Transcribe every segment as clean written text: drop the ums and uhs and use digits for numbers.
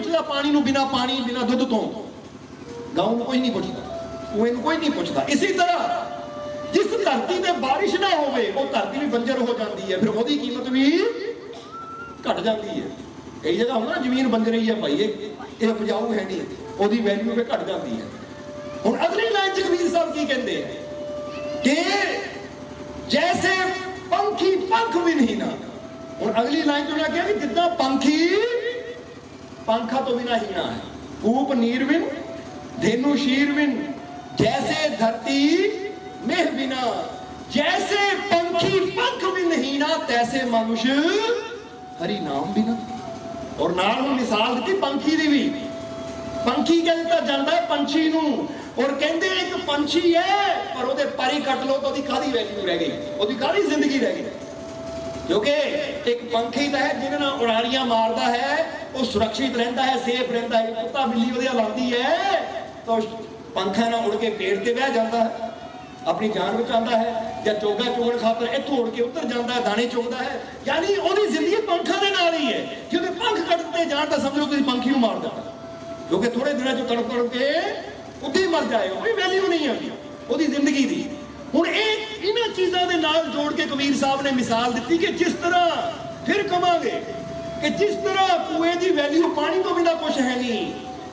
पुछदा पानी नूं, बिना पानी बिना दुध तो गांव नूं कोई नहीं पुछदा, कुएं नूं कोई नहीं पुछदा। इसी तरह जिस धरती ते बारिश ना होवे वो धरती भी बंजर हो जाती है, फिर ओदी कीमत भी घट जाती है। कई जगह होंदा ना जमीन बंजर ही है भाई, ये उपजाऊ है नहीं, ओदी वैल्यू भी घट जाती है। हुण अगली लाइन च कबीर साहब की कहंदे कि जैसे पंखी पंख भी नहीं ना, और अगली लाइन तो क्या कि जितना पंखी पंखा तो बिना हीना है, कूप नीरविन धेनु शीरविन, जैसे धरती मेह बिना, जैसे पंखी पंख भी नहीं ना, तैसे मनुष्य हरि नाम बिना। और नाल मिसाल दी पंखी दी भी, पंखी कहता जाता है पंछी नू, और कहते एक पंछी है पर ओदे पर ही कट लो तो ओदी कादी वैल्यू रह गई, ओदी कादी जिंदगी रह गई। क्योंकि एक पंखी तो है जिन्हें उड़ारियां मारता है, वो सुरक्षित रहता है, सेफ रहता है। कुत्ता बिल्ली वो लाती है तो पंखा ना उड़ के पेड़ से बह जाता है, अपनी जान बचाता है, या चोगा चुगण खातर इथों उड़ के उतर जाता है, दाने चुगता है। यानी ओदी जिंदगी पंखा दे नाल ही है। जे ओदे पंख कटते जान तो समझो तुसीं पंखी नूं मार देता, क्योंकि थोड़े दिनों च तड़प तड़प के उद्दे मर जाएगा, कोई वैल्यू नहीं है ओदी जिंदगी दी। हुण इन्हां चीज़ां दे नाल जोड़ के कबीर साहब ने मिसाल दी कि जिस तरह फिर कहांगे कि जिस तरह कुएं की वैल्यू पानी तो बिना कुछ है नहीं,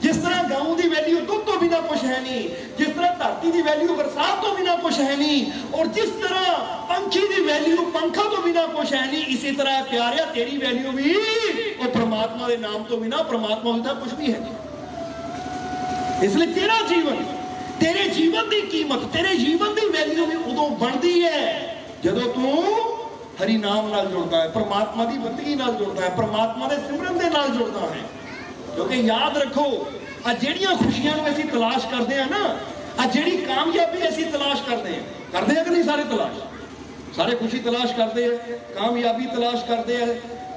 जिस तरह गांव की वैल्यू दुध तो बिना कुछ है नहीं, जिस तरह धरती की वैल्यू बरसात तो बिना कुछ है नहीं, और जिस तरह पंछी की वैल्यू पंखा तो बिना कुछ है नहीं, इसी तरह प्यारिया तेरी वैल्यू भी और परमात्मा के नाम तो बिना, परमात्मा बिना कुछ भी है नहीं। इसलिए तेरा जीवन, तेरे जीवन की कीमत, तेरे जीवन की वैल्यू भी उदों बनती है जदों तू हरि नाम नाल जुड़ता है, परमात्मा की बंदगी नाल जुड़ता है, परमात्मा के सिमरन के नाल जुड़ता है। क्योंकि याद रखो आ जेड़ियां खुशियां असीं तलाश करते हैं ना, आ जेड़ी कामयाबी असीं तलाश करते हैं कि नहीं? सारे तलाश, सारे खुशी तलाश करते हैं, कामयाबी तलाश करते हैं,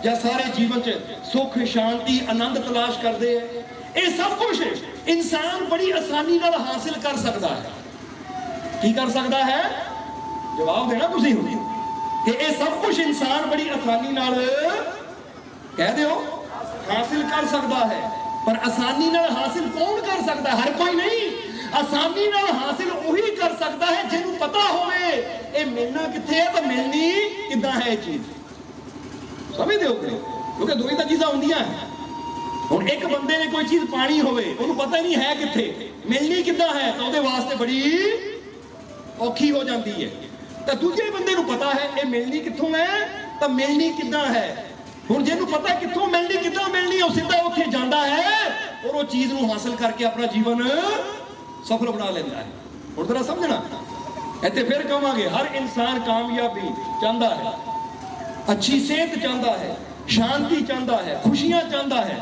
या सारे जीवन च सुख शांति आनंद तलाश करते हैं। ये सब कुछ इंसान बड़ी आसानी नाल हासिल कर सकता है। की कर सकता है? जवाब देना तुसीं कि ये सब कुछ इंसान बड़ी आसानी नाल कह दो हासिल कर सकता है। पर आसानी नाल हासिल कौन कर सकता है? हर कोई नहीं। आसानी नाल हासिल वही कर सकता है जिन्होंने पता होवे ये मिलना कित्थे है तो मिलनी किद्दां है। चीज समझदे हो? क्योंकि दो ही तो चीज़ां होंदियां हैं। हुण एक बंदे ने कोई चीज पानी होवे, उन्हें पता ही नहीं है कित्थे, मिलनी किद्दां है, तो उहदे वास्ते बड़ी औखी हो जाती है। तो दूजे बंदे नूं पता है ये मिलनी कित्थों है तो मिलनी किद्दां है। हुण जिहनूं पता कित्थों मिलनी किद्दां मिलनी, वो सीधा उत्थे जांदा है और वो चीज़ नूं हासिल करके अपना जीवन सफल बना लेंदा है। हुण जरा समझना, इत्थे फिर कहांगे हर इंसान कामयाबी चाहता है, अच्छी सेहत चाहता है, शांति चाहता है, खुशियां चाहता है,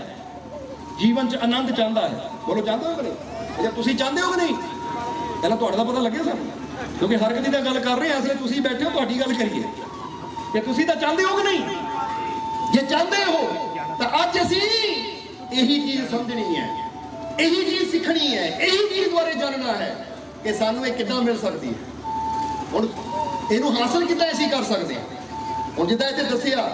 जीवन च आनंद चाहता है। बोलो चाहते हो कि नहीं? जब तुसीं चाहते हो कि नहीं? पहला तुहाडा दा पता लगे सानूं, क्योंकि हर किसी दा गल कर रहे हैं, इसलिए तुसीं बैठे हो, तुहाडी गल करिए कि तुसीं तां चाहते हो कि नहीं? जे चाहते हो तो अज असीं यही चीज़ समझनी है, यही चीज़ सीखनी है, यही चीज़ बारे जानना है कि सानूं ये किद्दां मिल सकती है। हुण इहनूं हासिल किद्दां असीं कर सकते हैं? हुण जिद्दां इत्थे दस्सिया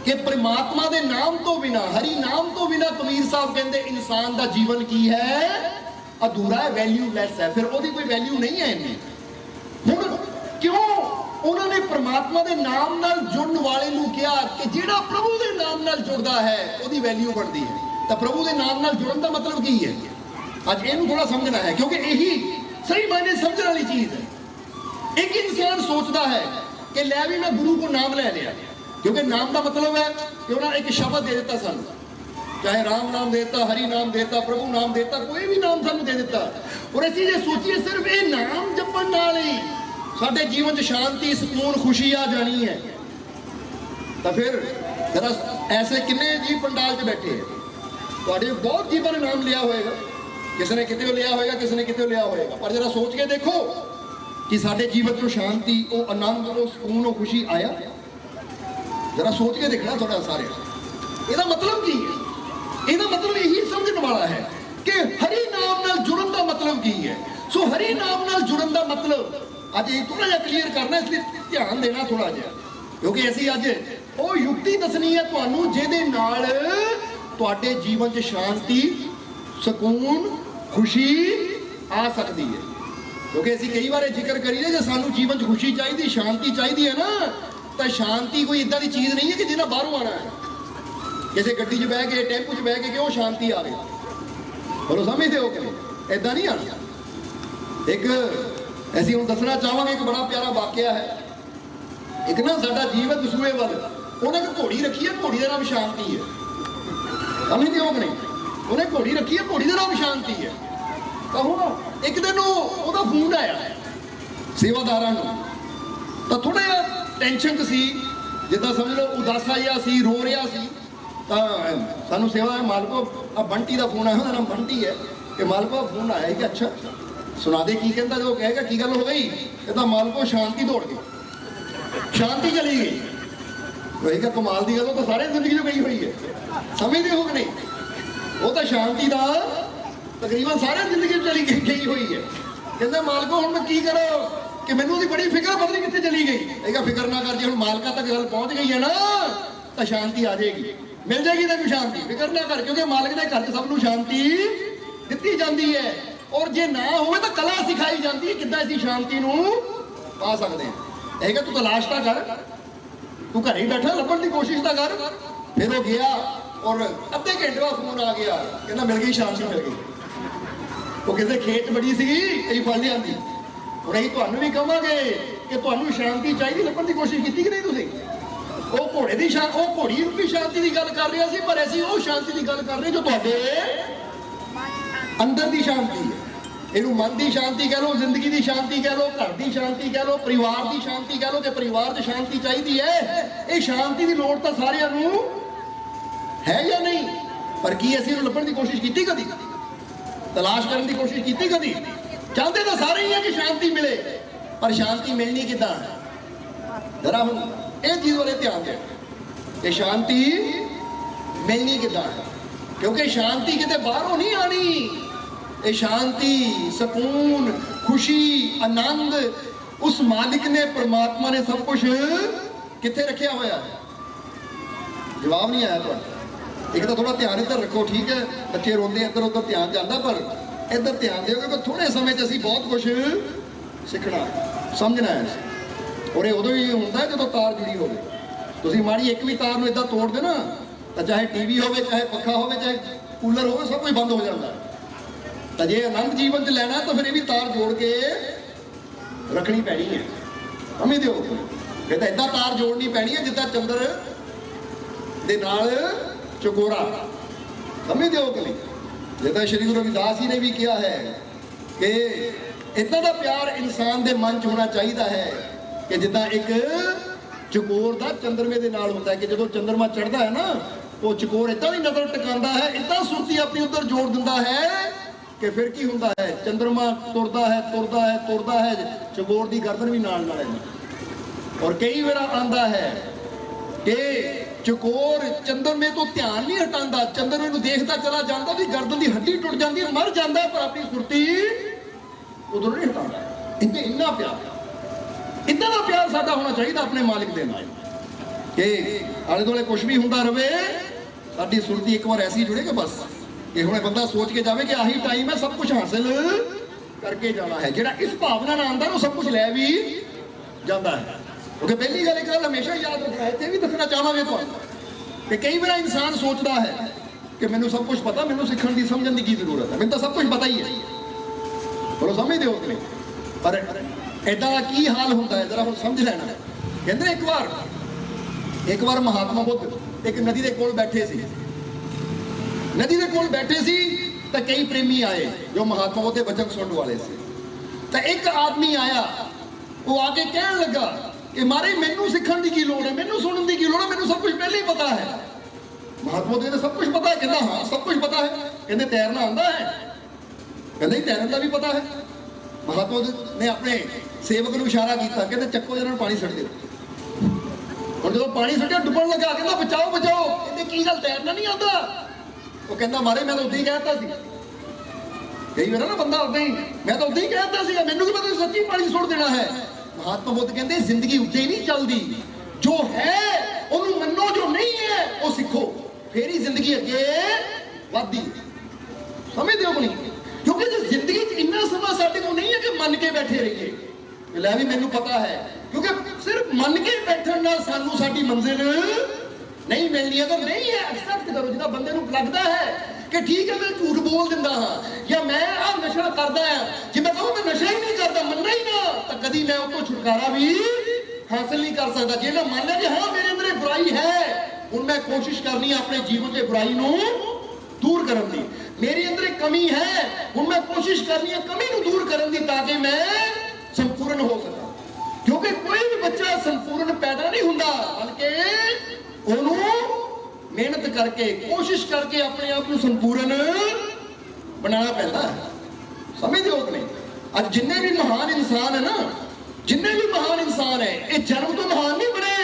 कि परमात्मा के नाम तो बिना, हरि नाम तो बिना, कबीर साहब कहते इंसान का जीवन की है अधूरा है, वैल्यूलैस है, फिर ओदी कोई वैल्यू नहीं है इन्हें। हुण क्यों उन्होंने परमात्मा के नाम नाल जुड़न वाले नूं कहा कि जिहड़ा प्रभु के नाम नाल जुड़दा है ओदी वैल्यू बढ़ती है। तो प्रभु के नाम नाल जुड़न का मतलब की है? अज इहनूं थोड़ा समझना है, क्योंकि यही सही मायने समझने वाली चीज़ है। एक इंसान सोचता है कि लै भी मैं गुरु को नाम ले लिया, क्योंकि नाम का मतलब है कि उन्होंने एक शब्द दे दिता सानू, चाहे राम नाम देता, हरि नाम देता, प्रभु नाम देता, कोई भी नाम सानू दे दिता, और असीं जे सोचिए सिर्फ ये नाम जपण नाल ही साडे जीवन च शांति सुकून खुशी आ जानी है, तो फिर जरा ऐसे किन्ने जी पंडाल च बैठे हैं, तुहाडे बहुत जीवन ने नाम लिया होएगा, किसी ने किते लिया होएगा, किसी ने किते लिया होएगा, पर जरा सोच के देखो कि साडे जीवन च शांति, वो आनंद, वो सुकून, वो खुशी आया? जरा सोच के देखना थोड़ा सारे। इसका मतलब की है? इसका मतलब यही समझने वाला है कि हरि नाम नाल जुड़न का मतलब की है। सो हरि नाम नाल जुड़न का मतलब अज थोड़ा जहा क्लीयर करना, इसलिए ध्यान देना थोड़ा जहा, क्योंकि असी अज वो युक्ति दसनी है तुहानू जिहदे नाल ਤੁਹਾਡੇ ਜੀਵਨ 'ਚ ਸ਼ਾਂਤੀ, ਸਕੂਨ, ਖੁਸ਼ੀ ਆ ਸਕਦੀ ਹੈ। क्योंकि असीं कई बार जिक्र करिए जो सानू जीवन च खुशी चाहिए, शांति चाहिए है ना, तो शांति कोई इदा की चीज़ नहीं है कि जिन्हें बाहरों आना है। किसी गड्डी च बह के, टेंपू च बह के क्यों शांति आवे, बोलो समझते हो कि नहीं? इदा नहीं आना। एक असीं हुण दसना चाहांगे, एक बड़ा प्यारा वाकया है। एक ना साडा जीवन दसूए वाल उन्हें एक घोड़ी रखी है, घोड़ी का नाम शांति है। समझते हो कि नहीं? उन्हें घोड़ी रखी है, घोड़ी का नाम शांति है। तो हुण एक दिन ਉਹਦਾ ਫੋਨ ਆਇਆ ਸੇਵਾਦਾਰਾਂ ਨੂੰ, ਤਾਂ ਥੋੜਾ ਜਿਹਾ ਟੈਨਸ਼ਨ 'ਚ ਸੀ, ਜਿੱਦਾਂ ਸਮਝ ਲਓ ਉਦਾਸਾ ਜਿਹਾ ਸੀ, ਰੋ ਰਿਹਾ ਸੀ। ਤਾਂ ਸਾਨੂੰ ਸੇਵਾਦਾਰ ਮਾਲਕੋ ਆ ਬੰਟੀ ਦਾ ਫੋਨ ਆਇਆ, ਉਹਦਾ ਨਾਮ ਬੰਟੀ ਹੈ, ਕਿ ਮਾਲਕੋ ਫੋਨ ਆਇਆ ਕਿ ਅੱਛਾ ਸੁਣਾ ਦੇ ਕੀ ਕਹਿੰਦਾ। ਜੋ ਕਹੇਗਾ ਕੀ ਗੱਲ ਹੋ ਗਈ, ਕਹਿੰਦਾ ਮਾਲਕੋ ਸ਼ਾਂਤੀ ਦੌੜ ਗਈ, ਸ਼ਾਂਤੀ ਚਲੀ ਗਈ। ਕਹੇਗਾ ਕਮਾਲ ਦੀ ਗੱਲ, ਉਹ ਤਾਂ ਸਾਰੇ ਜ਼ਿੰਦਗੀ 'ਚ ਗਈ ਹੋਈ ਹੈ। ਸਮਝਦੇ ਹੋ ਕਿ ਨਹੀਂ? ਉਹ ਤਾਂ ਸ਼ਾਂਤੀ ਦਾ तकरीबन सारे जिंदगी चली गई हुई है। कहते मालको हुण मैं की करो कि मैनू दी बड़ी फिक्र, पता नहीं कितने चली गई। कहेगा फिक्र ना कर, जो हुण मालका तक गल पहुंच गई है ना तो शांति आ जाएगी, मिल जाएगी तेनू शांति। फिक्र ना कर, क्योंकि मालक के घर सबनू शांति दिती जाती है। और जे ना होवे तो कला सिखाई जाती है किद्दां असीं शांति नू पा सकते हैं। कहेगा तू तलाश ता कर, तू घर ही बैठा लभण की कोशिश ता कर। फिर वो गया और अद्धे घंटे बाद फोन आ गया, कहना मिल गई, शांति मिल गई। वो किसी खेत बड़ी सी कई फल लियांदी। और असीं तुहानूं भी कहांगे कि तुहानूं शांति चाहिए, लभण की कोशिश की कि नहीं तुसीं? वो घोड़े की वो घोड़ी की शांति की गल कर रहा सी, पर असीं वो शांति की गल कर रहे जो तुहाडे अंदर की शांति है। इहनूं मन की शांति कह लो, जिंदगी की शांति कह लो, घर की शांति कह लो, परिवार की शांति कह लो, कि परिवार च शांति चाहिए है। ये शांति की लोड़ तो सारिआं नूं है या नहीं? पर की असीं इहनूं लभण की कोशिश कीती कदी? तलाश करने की कोशिश की कभी? चाहते तो सारे ही है कि शांति मिले, पर शांति मिलनी कितना? जरा हम ये चीज वाले ध्यान दें कि शांति मिलनी कितना है। क्योंकि शांति कितने बाहरों नहीं आनी। ये शांति, सुकून, खुशी, आनंद उस मालिक ने, परमात्मा ने सब कुछ कितने रखा हुआ है? जवाब नहीं आया तो एक तो थोड़ा ध्यान इधर रखो, ठीक है? बच्चे रोंदे इधर उधर ध्यान जाता, पर इधर ध्यान दोगे कि थोड़े समय च असीं बहुत कुछ सीखना समझना है। और ये उदों ही होंदा है जो तार जुड़ी होवे। तुसीं माड़ी एक भी तार नूं इदां तोड़ दे ना, तो चाहे टीवी होवे, चाहे पखा होवे, चाहे कूलर होवे, सब कुछ बंद हो जाता है। तो जे आनंद जीवन च लैना तो फिर ये भी तार जोड़ के रखनी पैनी है। समझदे हो? फिर तो इदां तार जोड़नी पैनी है जिद्दां चंद्र दे नाल चकोरा। समझते हो कि नहीं? जिदा श्री गुरु रविदास जी ने भी किया है कि इतना का प्यार इंसान के मन च होना चाहिए है कि जिदा एक चकोर का चंद्रमे के नाल होता है, कि जो चंद्रमा चढ़ता है ना, वो चकोर इतना भी नजर टिकाता है, इतना सुरती अपनी उधर जोड़ दिता है कि फिर की होता है, चंद्रमा तुरता है तुरता है तुरता है, चकोर की गर्दन भी नाल नाल है। और कई बार आता है कि चकोर चंद्रमे तो ध्यान नहीं हटाता, चंद्रमे नूं देखता चला जाता भी गर्दन की हड्डी टुट जाती है, मर जाता है, पर अपनी सुरती उधर नहीं हटाता। इन्हें इन्ना प्यार, इतना का प्यार साडा होना चाहिए अपने मालिक के नाल कि आले दुआले कुछ भी होंदा रहे, साडी सुरती एक बार ऐसी जुड़े कि बस कि हुणे बंदा सोच के जावे कि आही टाइम है, सब कुछ हासिल करके जाना है। जिहड़ा इस भावना नाल आंदा वो सब कुछ लै भी जाता है। क्योंकि पहली गल एक गल हमेशा याद रखना है, भी दसना चाहांगे तो कि कई बार इंसान सोचता है कि मैनू सब कुछ पता, मैनू सीखण की समझण की जरूरत है, मैनू तो सब कुछ पता ही है। बोलो समझते हो कि नहीं? पर इदां दा की हाल होंदा है जरा समझ लेना। कहते एक बार महात्मा बुद्ध एक नदी के कोल बैठे सी, नदी के कोल बैठे सी तो कई प्रेमी आए जो महात्मा बुद्ध के वचन सुनने वाले थे। तो एक आदमी आया, वो आके कहने लगा कि मारे मैनू सीखण की लोड़ है, मैनू सुनने की लोड़ है, मैनू सब कुछ पहले ही पता है। महात्मा बुद्ध ने सब कुछ पता है? कहता हाँ सब कुछ पता है। कहते तैरना आंदा है? कहते तैरन का भी पता है। महात्मा बुद्ध ने अपने सेवक को इशारा किया, कहते चक्को जरा पानी सट दो। और जो पानी सटिया डुबन लगा, कहता बचाओ बचाओ। कहते की गल तैरना नहीं आता? वो कहता मारे मैं तो उदा ही कहता सी। कई बार ना बंदा उदा ही, मैं तो उदा ही कहता सी, मैनू की पता सच्ची पानी सुट देना है। महात्मा बुद्ध कहते जिंदगी उदा ही नहीं चलती, जो है उन्होंने मनो, जो नहीं है वो सीखो। फिर ही जिंदगी अगे वधदी। समझदे हो नहीं? क्योंकि जो जिंदगी च इन्ना समा साडे कोल नहीं है कि मन के बैठे रहिए लै भी मैनू पता है, क्योंकि सिर्फ मन के बैठण नाल सानू साडी मंजिल नहीं मिलनी। अगर नहीं है एक्सेप्ट करो, जिदा बंदे नू लगदा है कि ठीक है मैं झूठ बोल दिंदा हाँ या मैं आ नशा करदा हां, जे मैं कहूं मैं नशा ही नहीं करदा, मनना ही ना, तो कदी मैं उस तो छुटकारा भी हासिल नहीं कर सकता। जे मैं मान लिया कि हाँ मेरे अंदर बुराई है, हुण मैं कोशिश करनी है अपने जीवन से बुराई नू दूर करन दी। मेरे अंदर एक कमी है, हुण मैं कोशिश करनी है कमी नू दूर करन दी ताकि मैं संपूर्ण हो सका। क्योंकि कोई भी बच्चा संपूर्ण पैदा नहीं हुंदा, बल्कि ओनू मेहनत करके कोशिश करके अपने आप को संपूर्ण बनाना पैदा है। समझदे हो कि नहीं? अब जिन्ने भी महान इंसान है ना, जिन्ने भी महान इंसान है, ये जन्म तो महान नहीं बने,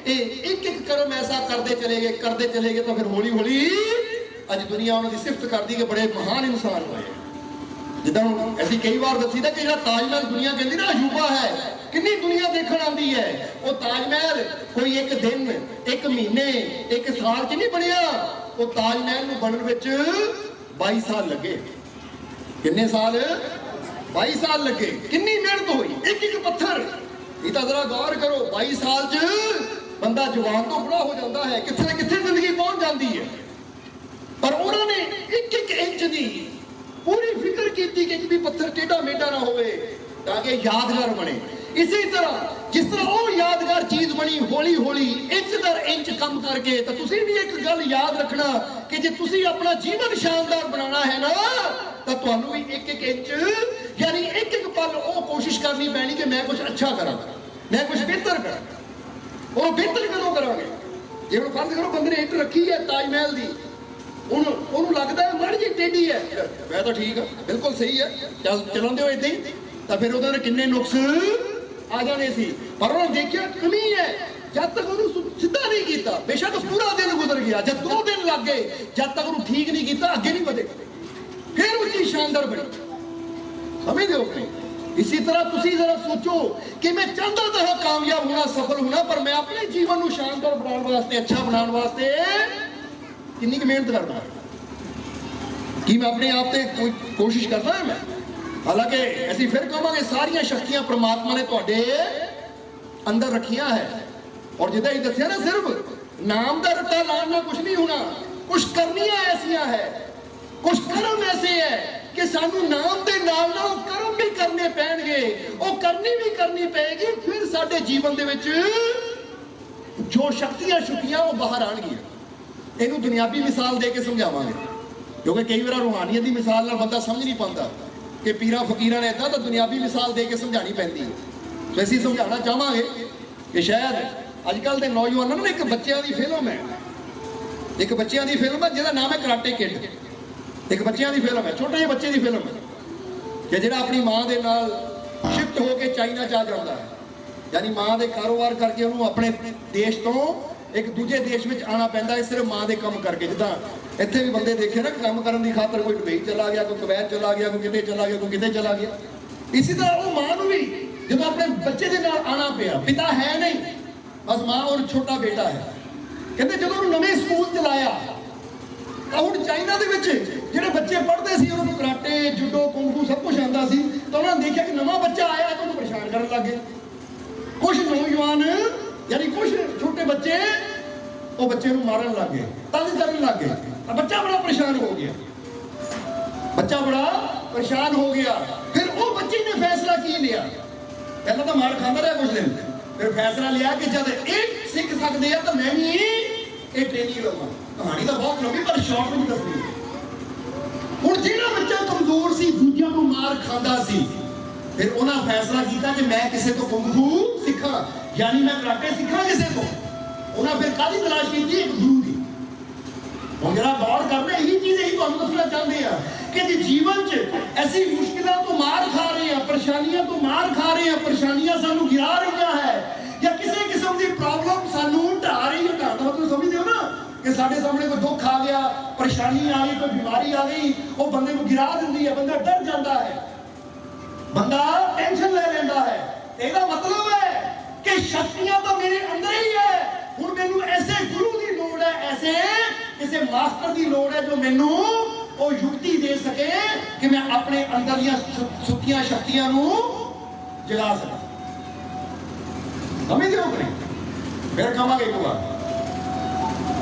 एक एक कर्म ऐसा करते चले गए तो फिर हौली हौली अज दुनिया उन्होंने सिफत करती कि बड़े महान इंसान हुए। जिदा ऐसी कई बार दसी था कि जो ताजमहल दुनिया कहती ना अजूबा है, कितनी दुनिया देखने आती है। वो ताजमहल कोई एक दिन, एक महीने, एक साल च नहीं बनया, वो ताजमहल बनने में 22 साल लगे। कितने साल? 22 साल लगे। कितनी मेहनत हुई, एक एक पत्थर। इतना जरा गौर करो, 22 साल च बंदा जवान तो बुरा हो जाता है, कितने कितने जिंदगी पहुंच जाती है। पर उन्होंने एक एक इंच की पूरी फिक्र की कि एक भी पत्थर टेढ़ा मेढ़ा ना होवे ताकि यादगार बने। इसी तरह जिस तरह वो यादगार चीज बनी हौली हौली इंच दर इंच कम करके, तो तुसी भी एक गल याद रखना कि जे तुसी अपना जीवन शानदार बनाना है ना, तो तुहानू भी एक एक इंच यानी एक एक पल वो कोशिश करनी पैनी कि मैं कुछ अच्छा करा, मैं कुछ बेहतर करा। और बेहतर कदों करांगे? जे हुण फर्ज करो बंदे ने इट रखी है ताजमहल दी, ਉਹਨੂੰ ਲੱਗਦਾ ਹੈ ਮਾੜੀ ਜਿਹੀ ਟੇਢੀ ਹੈ, ਮੈਂ ਤਾਂ ਠੀਕ ਆ ਬਿਲਕੁਲ ਸਹੀ ਹੈ, ਚਲਾਉਂਦੇ ਹੋ ਇਦਾਂ ਹੀ ਤਾਂ ਫਿਰ ਉਹਦੇ ਕਿੰਨੇ ਨੁਕਸ ਆ ਜਾਣੇ ਸੀ। ਪਰ ਉਹਨੇ ਦੇਖਿਆ ਕਮੀ ਹੈ, ਜਦ ਤੱਕ ਉਹਨੂੰ ਸਿੱਧਾ ਨਹੀਂ ਕੀਤਾ, ਬੇਸ਼ੱਕ ਪੂਰਾ ਦਿਨ ਗੁਜ਼ਰ ਗਿਆ, ਜਦ 2 ਦਿਨ ਲੱਗ ਗਏ, ਜਦ ਤੱਕ ਉਹਨੂੰ ਠੀਕ ਨਹੀਂ ਕੀਤਾ ਅੱਗੇ ਨਹੀਂ ਵਧੇ, ਫਿਰ ਉਹ ਚੀਜ਼ ਸ਼ਾਨਦਾਰ ਬਣੀ। ਸਮਝਦੇ ਹੋ ਕਿ इसी तरह तुसी जरा सोचो कि मैं चाहता था कामयाब होना, सफल होना, पर मैं अपने जीवन को शानदार बनाने वास्ते, अच्छा बनाने वास्ते कितनी मेहनत करना कि मैं अपने आप से कोई कोशिश करता है मैं। हालांकि ऐसी फिर कहांगे सारिया शक्तियां परमात्मा ने तुहाडे अंदर रखिया है, और जिदा ही दसिया ना सिर्फ नाम का रट्टा लाने में कुछ नहीं होना, कुछ करनियां ऐसिया है, कुछ कर्म ऐसे है कि सानू नाम के नाल नाल कर्म भी करने पैणगे, वो करनी भी करनी पेगी, फिर साडे जीवन दे विच जो शक्तियां छुपियां वो बाहर आउणगियां। इहनूं दुनियावी मिसाल दे के समझावांगे, क्योंकि कई बार रूहानियत की मिसाल नाल बंदा समझ नहीं पाता कि पीरां फकीरां ने इदां, तो दुनियावी मिसाल दे के समझानी पैंदी है। तो असीं समझाना चाहांगे कि शायद अजकल के नौजवानों ने एक बच्चों की फिल्म है, एक बच्चों की फिल्म है जिहदा नाम है कराटे किड। एक बच्चों की फिल्म है, छोटे ਜਿਹੇ बच्चे की फिल्म है कि ਜਿਹੜਾ अपनी मां के नाल शिफ्ट होकर चाइना जा जाता है, यानी मां के कारोबार करके उन्होंने अपने देश तो एक दूजे देश में आना पैंदा है सिर्फ मां के काम करके। जिदा इत्थे भी बंदे देखे ना काम करने की खातर कोई दुबई चला गया, कोई कुवैत चला गया, कोई किते चला गया, कोई किते चला गया। इसी तरह वो मां को भी जब अपने बच्चे के नाल आना पिया, पिता है नहीं, बस मां और छोटा बेटा है। कहते जो नवे स्कूल चलाया तो हुण चाइना दे विच जिहड़े बच्चे पढ़ते सी उन्होंने कराटे, जुडो, कुंफू सब कुछ आंदा सी, तो उन्होंने देखा कि नवा बच्चा आया तो उन्हें परेशान करन लग गए। कुछ नौजवान यानी कुछ छोटे बच्चे वो बच्चे को मारन लग गए, तंग करन लग गए। बच्चा बड़ा परेशान हो गया, बच्चा बड़ा परेशान हो गया। फिर वो बच्चे ने फैसला की लिया, पहला तो मार खांदा रहा कुछ दिन, फिर फैसला लिया कि जब एक सीख सकते हैं तो मैं भी ये ट्रेनिंग लवां। कहानी तो बहुत लंबी पर शॉर्ट में दसनी। हुण जिहड़ा बच्चा कमजोर सी, दूजियां को मार खांदा सी, फिर उन्हें फैसला किया कि मैं किसी को कुंफू सीखा, यानी मैं कराटे सीखा किसी को। उन्हें फिर काहदी तलाश की? एक गुरु की। हुण जरा गौर करना, यही चीज यही तुहानूं दसना चाहते हैं कि जी जीवन च ऐसी मुश्किलों तो मार खा रहे हैं, परेशानियों तो मार खा रहे हैं, परेशानियां सानू गिरा रही है, या किसी किस्म की प्रॉब्लम सानू ढा रही है। ढाण दा मतलब समझदे हो ना कि साढ़े सामने कोई दुख आ गया, परेशानी आ गई, कोई बीमारी आ गई, वो बंदे को गिरा देती है, बंदा डर जाता है, बंदा टेंशन ले लेता है। इसका मतलब है कि शक्तियां तो मेरे अंदर ही है, हुण मैनूं ऐसे गुरु की लोड़ है, ऐसे किसी मास्टर की लोड़ है जो मैनू वो युक्ति दे सके कि मैं अपने अंदर दियां सुक्कियां शक्तियां नू जगा सका। समझ हो करें फिर कहांगे एक बार।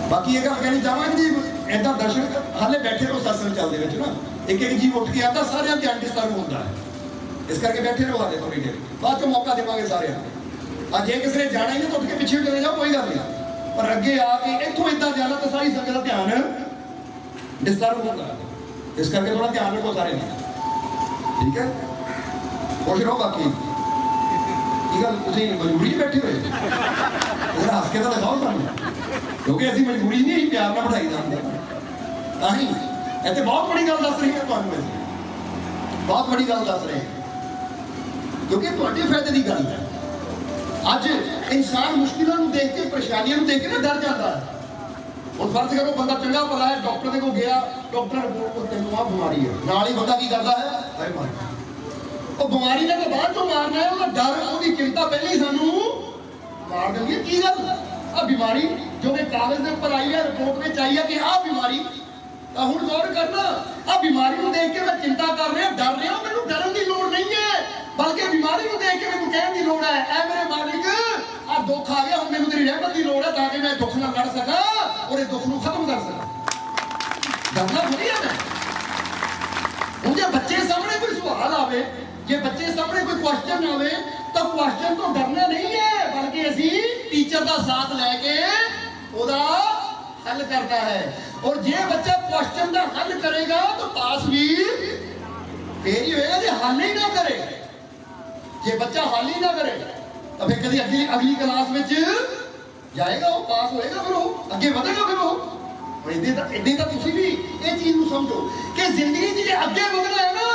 बाकी एक गल कहनी चाहांगे जी ऐसा दर्शक हाले बैठे रहो सत्संग चलते विच ना एक एक जीव उठ के आता सारे ध्यान डिस्टर्ब होता है, इस करके बैठे रहो हाले थोड़ी देर बाद चो मौका देवांगे सारे। जे किसी ने जाना ही नहीं तो उठ के पिछे चले जाओ कोई गल नहीं, पर अगे आके इथों इदा जाना तो सारी संगत का ध्यान डिस्टर्ब होगा, इस करके थोड़ा ध्यान रखो सारे ने, ठीक है। खुश रहो। बाकी गल तुम मजबूरी बैठे हुए हस के तो दिखाओ सानू, क्योंकि असी मजबूरी नहीं प्यार ना बढ़ाई जाती। इतने बहुत बड़ी गल दस रही है तुहानू, बहुत बड़ी गल दस रहे हैं क्योंकि तुहाडे फायदे की गल है। अज इंसान मुश्किलों को देख के परेशानियों को देख के ना डर जाता है। और फर्ज करो बंदा चंगा भला है, डॉक्टर को गया, डॉक्टर रिपोर्ट को तेन आ बीमारी है, नाल ही बंदा की करता है वो बीमारी ने तो बाद चो मारना है, वो डर उसकी चिंता पहले ही सानू मार देंगी है। की गल आ बीमारी जो कि कागज के ऊपर आई है, रिपोर्ट में चाहिए कि आ बीमारी, तो हुण गौर करना आ बीमारी को देख के मैं चिंता कर रहा डर रहा, मैनू डरन की लोड़ नहीं है, बल्कि बीमारी को देख के मैनू कहने की लोड़ है ऐ मेरे मालिक आ दुख आ गया, हुण मैनू तेरी रहमत की लोड़ है ताकि मैं दुख नाल लड़ सका और इस दुख को खत्म कर सका। डरना थोड़ी है मैं। हुण जे बच्चे सामने कोई सवाल आवे, जे बच्चे सामने कोई क्वेश्चन आवे तो क्वेश्चन तो डरना नहीं है, बल्कि असी टीचर का साथ लैके ओदा हल करता है। और जे बच्चा क्वेश्चन का हल करेगा तो पास भी फिर ही होएगा, जे हल ही ना करे, जे बच्चा हल ही ना करे तो फिर कभी अगली क्लास में जाएगा, वो पास होएगा, फिर वो अगे बढ़ेगा, फिर वो इतनी तो तुम भी ये चीज को समझो कि जिंदगी जी अगे बढ़ना है ना,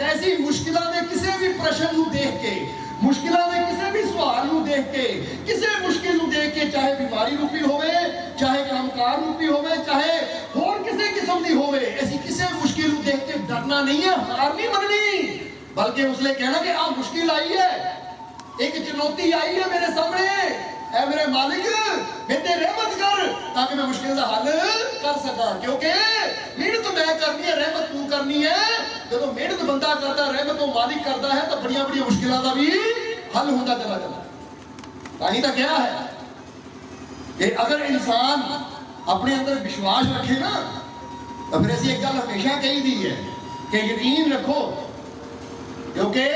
ऐसी मुश्किलों में किसी भी प्रश्न को देख के, मुश्किलों में किसी भी सवाल को देख के, किसी मुश्किल को देख के, चाहे बीमारी रूपी होवे, चाहे कामकार रूपी होवे, चाहे और किसी किस्म की होवे, ऐसी किसी मुश्किल को देख के डरना नहीं है, हार नहीं मननी, बल्कि उसने कहना कि आ मुश्किल आई है, एक चुनौती आई है मेरे सामने, ऐ मेरे मालिक मेरे रहमत कर ताकि मैं मुश्किल का हल कर सका, क्योंकि मेहनत मैं करनी है, रहमत तू करनी है। जो मेहनत बंदा करता, रहमत वो मालिक करता है, तो बड़िया बड़िया मुश्किलों का भी हल होता चला जाता। ताही तो क्या है कि अगर इंसान अपने अंदर विश्वास रखे ना, तो फिर ऐसी एक गल हमेशा कही दी है कि यकीन रखो, क्योंकि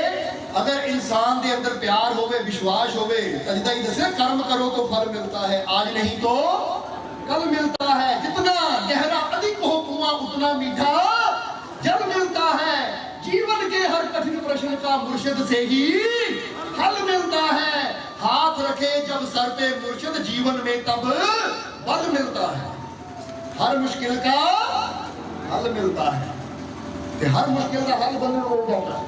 अगर इंसान के अंदर प्यार होवे, विश्वास होवे, जिदा ही दसे कर्म करो तो फल मिलता है, आज नहीं तो कल मिलता है, जितना गहरा अधिक हो कुआं उतना मीठा जल मिलता है, जीवन के हर कठिन प्रश्न का मुर्शिद से ही हल मिलता है, हाथ रखे जब सर पे मुर्शिद जीवन में तब बल मिलता है, हर मुश्किल का हल मिलता है, कि हर मुश्किल का हल बनने हो जाता है,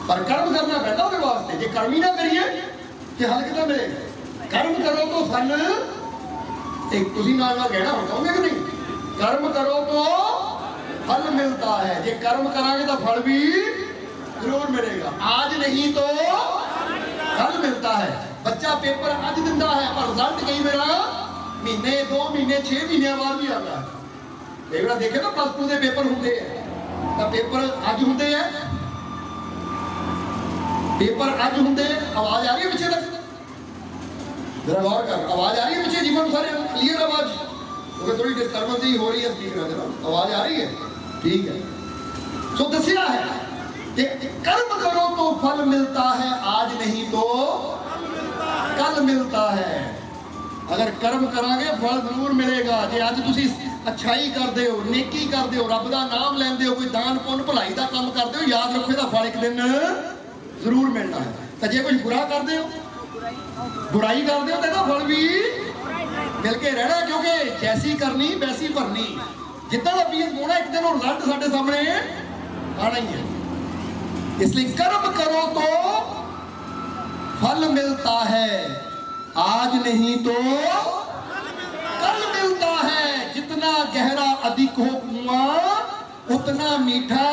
पर कर्म करना पैदा उसके वास्ते, जे कर्म ही ना करिए कि हल कितना मिलेगा। कर्म करो तो फल एक तुसी नाल कहना होगा कि नहीं, कर्म करो तो फल मिलता है, जे कर्म करांगे तो फल भी जरूर मिलेगा, आज नहीं तो कल मिलता है। बच्चा पेपर आज दिंदा है पर रिजल्ट कई मेरा महीने 2 महीने 6 महीने बाद भी आता है। कई बार देखे ना प्लस 2 के पेपर होंगे तो पेपर अज होंगे है, पेपर अज होंगे, आवाज आ रही है पीछे तक, जरा गौर कर, आवाज आ रही है पीछे जीवन सारे क्लियर आवाज, क्योंकि थोड़ी डिस्टर्बेंस ही हो रही है स्पीकर में, आवाज आ रही है, ठीक है। सो दसिया है कि कर्म करो तो फल मिलता है, आज नहीं तो कल मिलता है। अगर कर्म करांगे फल जरूर मिलेगा। जे अज तुसी अच्छाई करते हो, नेकी करते हो, रब का नाम लेंदे हो, कोई दान पुण्य भलाई का काम करते हो, याद रखो इसका फल एक दिन जरूर मिलना है। तो जे कुछ बुरा करते हो, बुराई करते हो तो इसका फल भी मिल के रहना, क्योंकि जैसी करनी वैसी भरनी, जितना का बीज बोना एक दिन और लट साढ़े सामने आना ही है। इसलिए कर्म करो तो फल मिलता है, आज नहीं तो कल मिलता है। जितना गहरा अधिक हो कुआं उतना मीठा